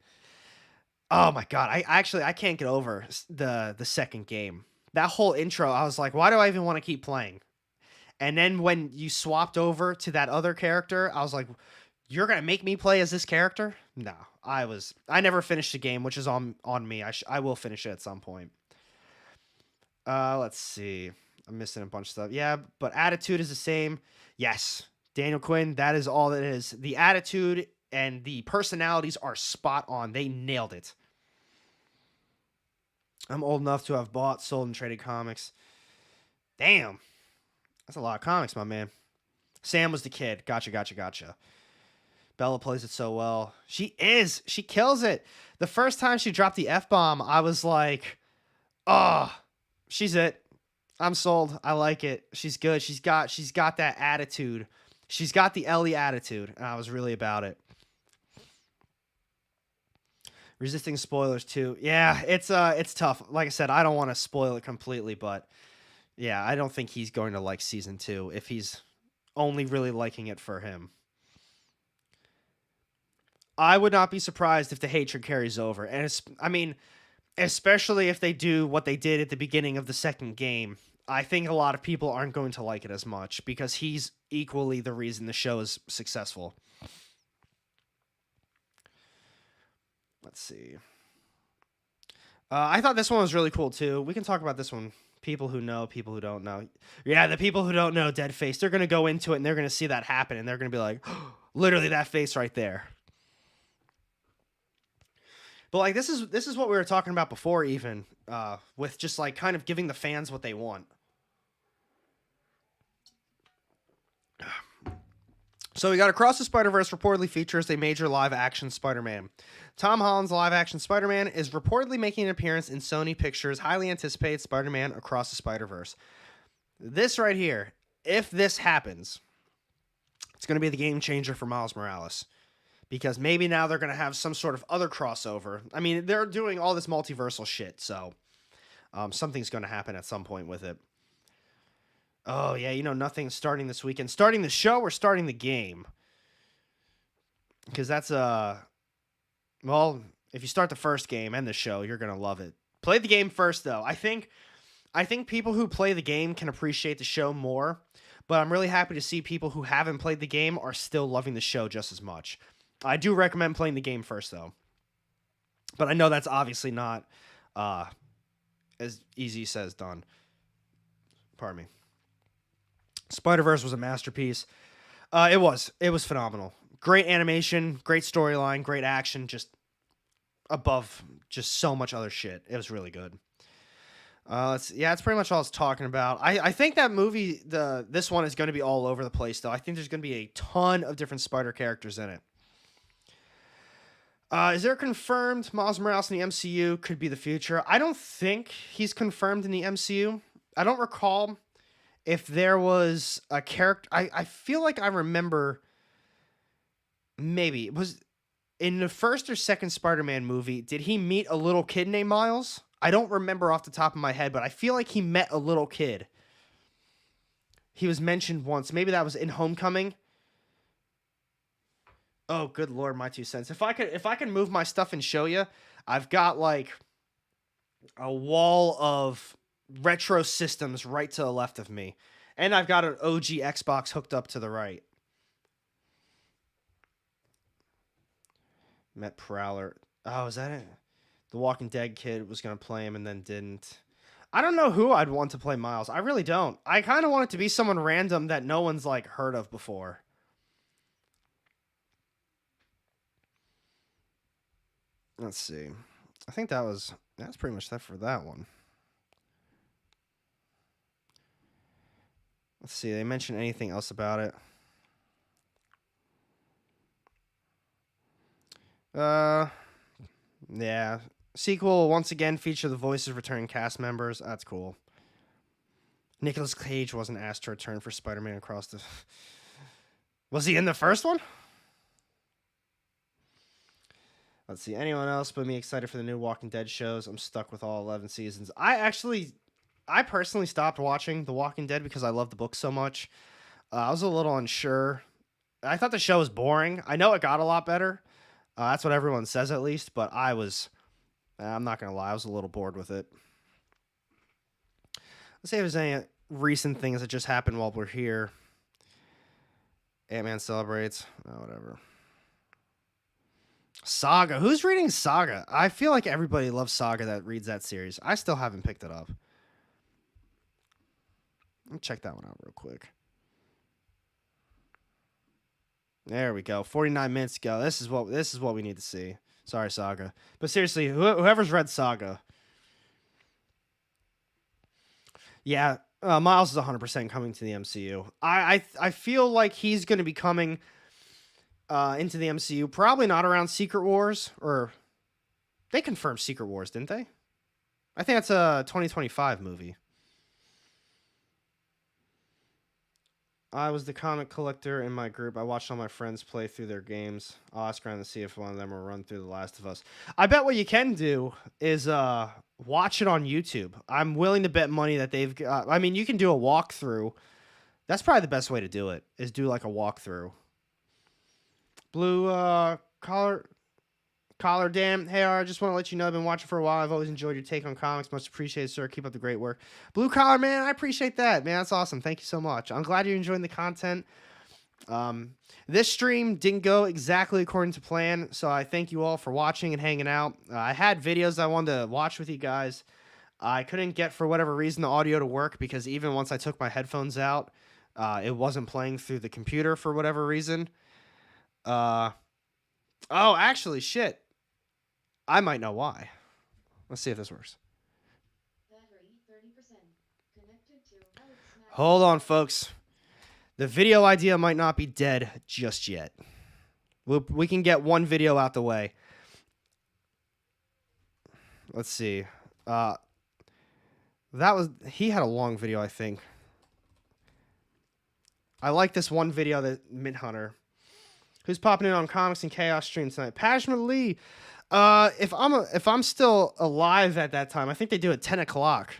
Oh my God. I can't get over the second game. That whole intro, I was like, why do I even want to keep playing? And then when you swapped over to that other character, I was like, you're going to make me play as this character? No, I never finished the game, which is on me. I will finish it at some point. Let's see. I'm missing a bunch of stuff. Yeah, but attitude is the same. Yes. Daniel Quinn, that is all it is. The attitude and the personalities are spot on. They nailed it. I'm old enough to have bought, sold, and traded comics. Damn. That's a lot of comics, my man. Sam was the kid. Gotcha. Bella plays it so well. She kills it. The first time she dropped the F-bomb, I was like, oh, she's it. I'm sold. I like it. She's good. She's got that attitude. She's got the Ellie attitude, and I was really about it. Resisting spoilers too. Yeah, it's tough. Like I said, I don't want to spoil it completely, but yeah, I don't think he's going to like season 2 if he's only really liking it for him. I would not be surprised if the hatred carries over. And especially if they do what they did at the beginning of the second game. I think a lot of people aren't going to like it as much because he's equally the reason the show is successful. Let's see. I thought this one was really cool too. We can talk about this one. People who know, people who don't know. Yeah, the people who don't know Dead Face, they're going to go into it and they're going to see that happen and they're going to be like, oh, literally that face right there. But like this is what we were talking about before, even with just like kind of giving the fans what they want. So we got Across the Spider-Verse reportedly features a major live-action Spider-Man. Tom Holland's live-action Spider-Man is reportedly making an appearance in Sony Pictures' highly anticipated Spider-Man Across the Spider-Verse. This right here, if this happens, it's going to be the game changer for Miles Morales. Because maybe now they're going to have some sort of other crossover. I mean, they're doing all this multiversal shit, so something's going to happen at some point with it. Oh, yeah, nothing's starting this weekend. Starting the show or starting the game? Because that's Well, if you start the first game and the show, you're gonna love it. Play the game first, though. I think people who play the game can appreciate the show more, but I'm really happy to see people who haven't played the game are still loving the show just as much. I do recommend playing the game first, though. But I know that's obviously not as easy said as done. Pardon me. Spider-Verse was a masterpiece. It was phenomenal. Great animation, great storyline, great action, just above just so much other shit. It was really good. That's pretty much all I was talking about. I think that movie, this one is going to be all over the place, though. I think there's going to be a ton of different Spider characters in it. Is there confirmed Miles Morales in the MCU could be the future? I don't think he's confirmed in the MCU. I don't recall if there was a character. I feel like I remember maybe it was in the first or second Spider-Man movie. Did he meet a little kid named Miles? I don't remember off the top of my head, but I feel like he met a little kid. He was mentioned once. Maybe that was in Homecoming. Oh, good Lord, my 2 cents. If I could move my stuff and show you, I've got like a wall of retro systems right to the left of me. And I've got an OG Xbox hooked up to the right. Met Prowler. Oh, is that it? The Walking Dead kid was going to play him and then didn't. I don't know who I'd want to play Miles. I really don't. I kind of want it to be someone random that no one's like heard of before. Let's see. I think that's pretty much that for that one. Let's see. They mention anything else about it? Yeah. Sequel will once again feature the voices of returning cast members. That's cool. Nicolas Cage wasn't asked to return for Spider-Man Across the... Was he in the first one? Let's see. Anyone else but me excited for the new Walking Dead shows? I'm stuck with all 11 seasons. I personally stopped watching The Walking Dead because I love the book so much. I was a little unsure. I thought the show was boring. I know it got a lot better. That's what everyone says at least, but I'm not going to lie, I was a little bored with it. Let's see if there's any recent things that just happened while we're here. Ant-Man celebrates. Oh, whatever. Saga. Who's reading Saga? I feel like everybody loves Saga that reads that series. I still haven't picked it up. Let me check that one out real quick. There we go. 49 minutes ago. This is what we need to see. Sorry, Saga. But seriously, whoever's read Saga. Yeah, Miles is 100% coming to the MCU. I feel like he's going to be coming into the MCU. Probably not around Secret Wars. Or they confirmed Secret Wars, didn't they? I think that's a 2025 movie. I was the comic collector in my group. I watched all my friends play through their games. I'll ask around to see if one of them will run through The Last of Us. I bet what you can do is watch it on YouTube. I'm willing to bet money that they've got... I mean, you can do a walkthrough. That's probably the best way to do it, is do like a walkthrough. Blue Collar Dan. Hey, I just want to let you know I've been watching for a while. I've always enjoyed your take on comics. Much appreciated, sir. Keep up the great work. Blue Collar, man, I appreciate that. Man, that's awesome. Thank you so much. I'm glad you're enjoying the content. This stream didn't go exactly according to plan, so I thank you all for watching and hanging out. I had videos I wanted to watch with you guys. I couldn't get, for whatever reason, the audio to work because even once I took my headphones out, it wasn't playing through the computer for whatever reason. Oh, actually, shit. I might know why. Let's see if this works. Battery 30%. Connected to Hold on, folks. The video idea might not be dead just yet. We can get one video out the way. Let's see. He had a long video, I think. I like this one video that Midhunter, who's popping in on Comics and Chaos stream tonight. Passionately. If I'm still alive at that time, I think they do at 10 o'clock.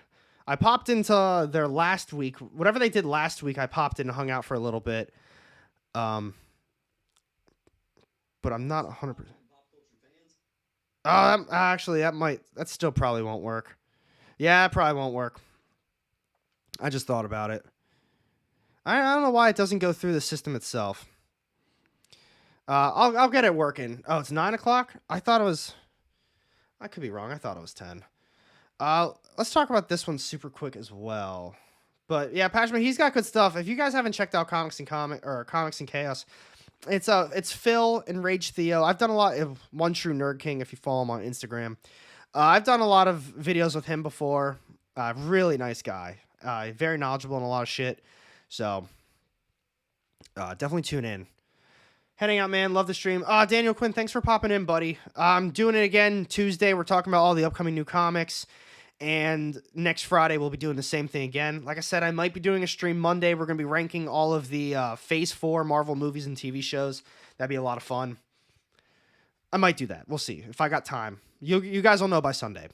I popped into their last week, whatever they did last week. I popped in and hung out for a little bit. But I'm not 100%. Actually, that still probably won't work. Yeah, it probably won't work. I just thought about it. I don't know why it doesn't go through the system itself. I'll get it working. Oh, it's 9 o'clock? I thought it was... I could be wrong. I thought it was 10. Let's talk about this one super quick as well. But yeah, Pashman, he's got good stuff. If you guys haven't checked out Comics and Chaos, it's Phil and Rage Theo. I've done a lot of One True Nerd King if you follow him on Instagram. I've done a lot of videos with him before. Really nice guy. Very knowledgeable in a lot of shit. So definitely tune in. Heading out, man. Love the stream. Daniel Quinn, thanks for popping in, buddy. I'm doing it again Tuesday. We're talking about all the upcoming new comics. And next Friday, we'll be doing the same thing again. Like I said, I might be doing a stream Monday. We're going to be ranking all of the Phase 4 Marvel movies and TV shows. That'd be a lot of fun. I might do that. We'll see if I got time. You guys will know by Sunday.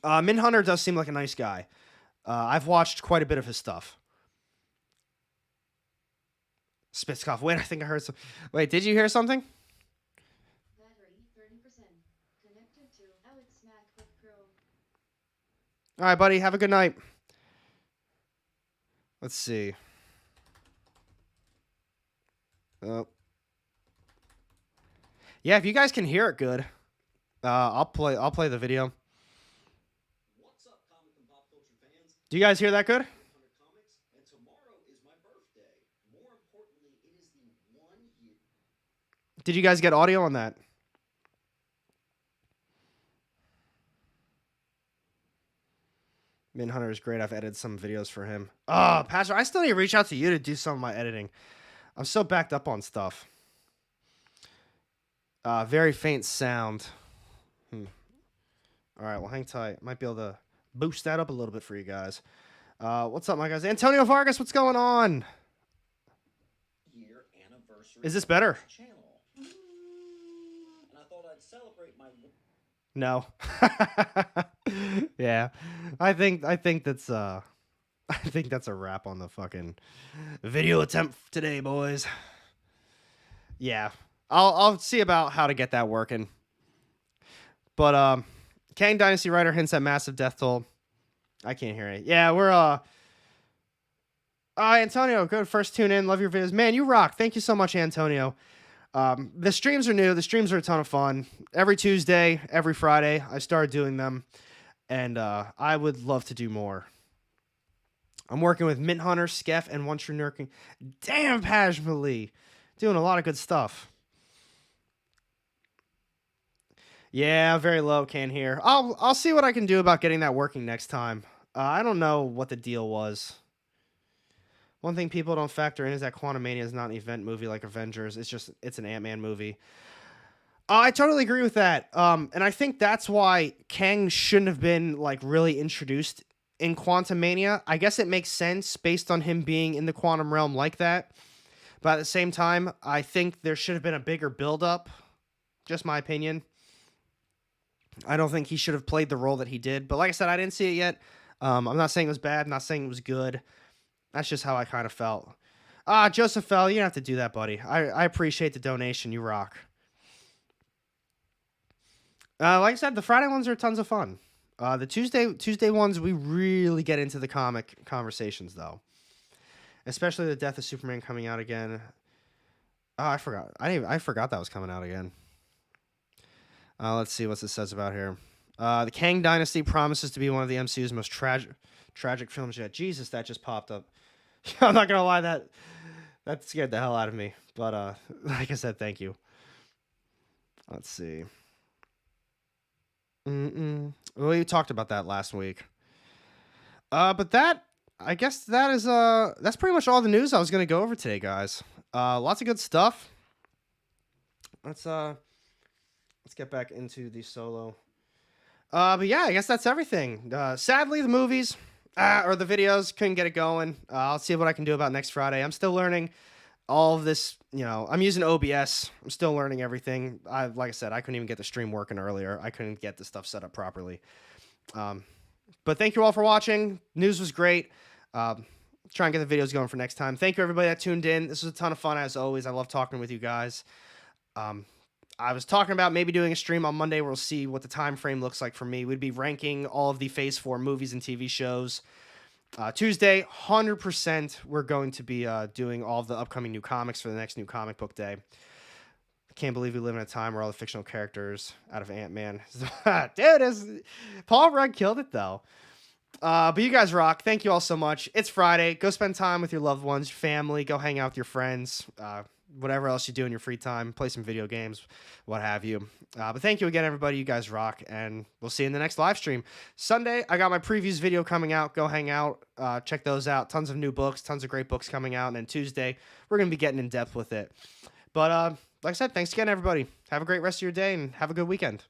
Min Hunter does seem like a nice guy. I've watched quite a bit of his stuff. Spitzkoff. Wait, I think I heard some. Wait, did you hear something? Battery 30%. Connected to Alex MacBook Pro. All right, buddy. Have a good night. Let's see. Oh. Yeah, if you guys can hear it good, I'll play the video. What's up, comic and pop culture fans? Do you guys hear that good? Comics, and tomorrow is my birthday. More importantly, it is the 1 year. Did you guys get audio on that? Min Hunter is great. I've edited some videos for him. Oh, Pastor, I still need to reach out to you to do some of my editing. I'm so backed up on stuff. Very faint sound. All right, well, hang tight. Might be able to boost that up a little bit for you guys. What's up, my guys? Antonio Vargas, what's going on? Year anniversary. Is this better? Channel. And I thought I'd celebrate my. No. Yeah. I think that's a wrap on the fucking video attempt today, boys. Yeah. I'll see about how to get that working. But Kang Dynasty writer hints at massive death toll. I can't hear it. Yeah, we're Antonio, good first tune in. Love your videos. Man, you rock. Thank you so much, Antonio. The streams are new. The streams are a ton of fun. Every Tuesday, every Friday, I started doing them. And I would love to do more. I'm working with Mint Hunter, Skeff, and One True Nerd King. Damn, passionately. Doing a lot of good stuff. Yeah, very low, can't hear. I'll see what I can do about getting that working next time. I don't know what the deal was. One thing people don't factor in is that Quantumania is not an event movie like Avengers. It's an Ant-Man movie. I totally agree with that. And I think that's why Kang shouldn't have been like really introduced in Quantumania. I guess it makes sense based on him being in the quantum realm like that. But at the same time, I think there should have been a bigger build-up. Just my opinion. I don't think he should have played the role that he did. But like I said, I didn't see it yet. I'm not saying it was bad. I'm not saying it was good. That's just how I kind of felt. Joseph Fell, you don't have to do that, buddy. I appreciate the donation. You rock. Like I said, the Friday ones are tons of fun. The Tuesday ones, we really get into the comic conversations, though. Especially the Death of Superman coming out again. Oh, I forgot. I forgot that was coming out again. Let's see what it says about here. The Kang Dynasty promises to be one of the MCU's most tragic films yet. Jesus, that just popped up. I'm not gonna lie, that scared the hell out of me. But like I said, thank you. Let's see. We talked about that last week. But I guess that's pretty much all the news I was gonna go over today, guys. Lots of good stuff. Let's get back into the solo. But yeah, I guess that's everything. Sadly, the movies or the videos couldn't get it going. I'll see what I can do about next Friday. I'm still learning all of this. You know, I'm using OBS. I'm still learning everything. Like I said, I couldn't even get the stream working earlier. I couldn't get the stuff set up properly. But thank you all for watching. News was great. Try and get the videos going for next time. Thank you everybody that tuned in. This was a ton of fun as always. I love talking with you guys. I was talking about maybe doing a stream on Monday where we'll see what the time frame looks like for me. We'd be ranking all of the Phase 4 movies and TV shows. Tuesday, 100% we're going to be doing all of the upcoming new comics for the next new comic book day. I can't believe we live in a time where all the fictional characters out of Ant-Man. Dude, Paul Rudd killed it, though. But you guys rock. Thank you all so much. It's Friday. Go spend time with your loved ones, your family. Go hang out with your friends. Whatever else you do in your free time. Play some video games, what have you. But thank you again, everybody. You guys rock. And we'll see you in the next live stream. Sunday, I got my previews video coming out. Go hang out. Check those out. Tons of new books. Tons of great books coming out. And then Tuesday, we're going to be getting in depth with it. But like I said, thanks again, everybody. Have a great rest of your day and have a good weekend.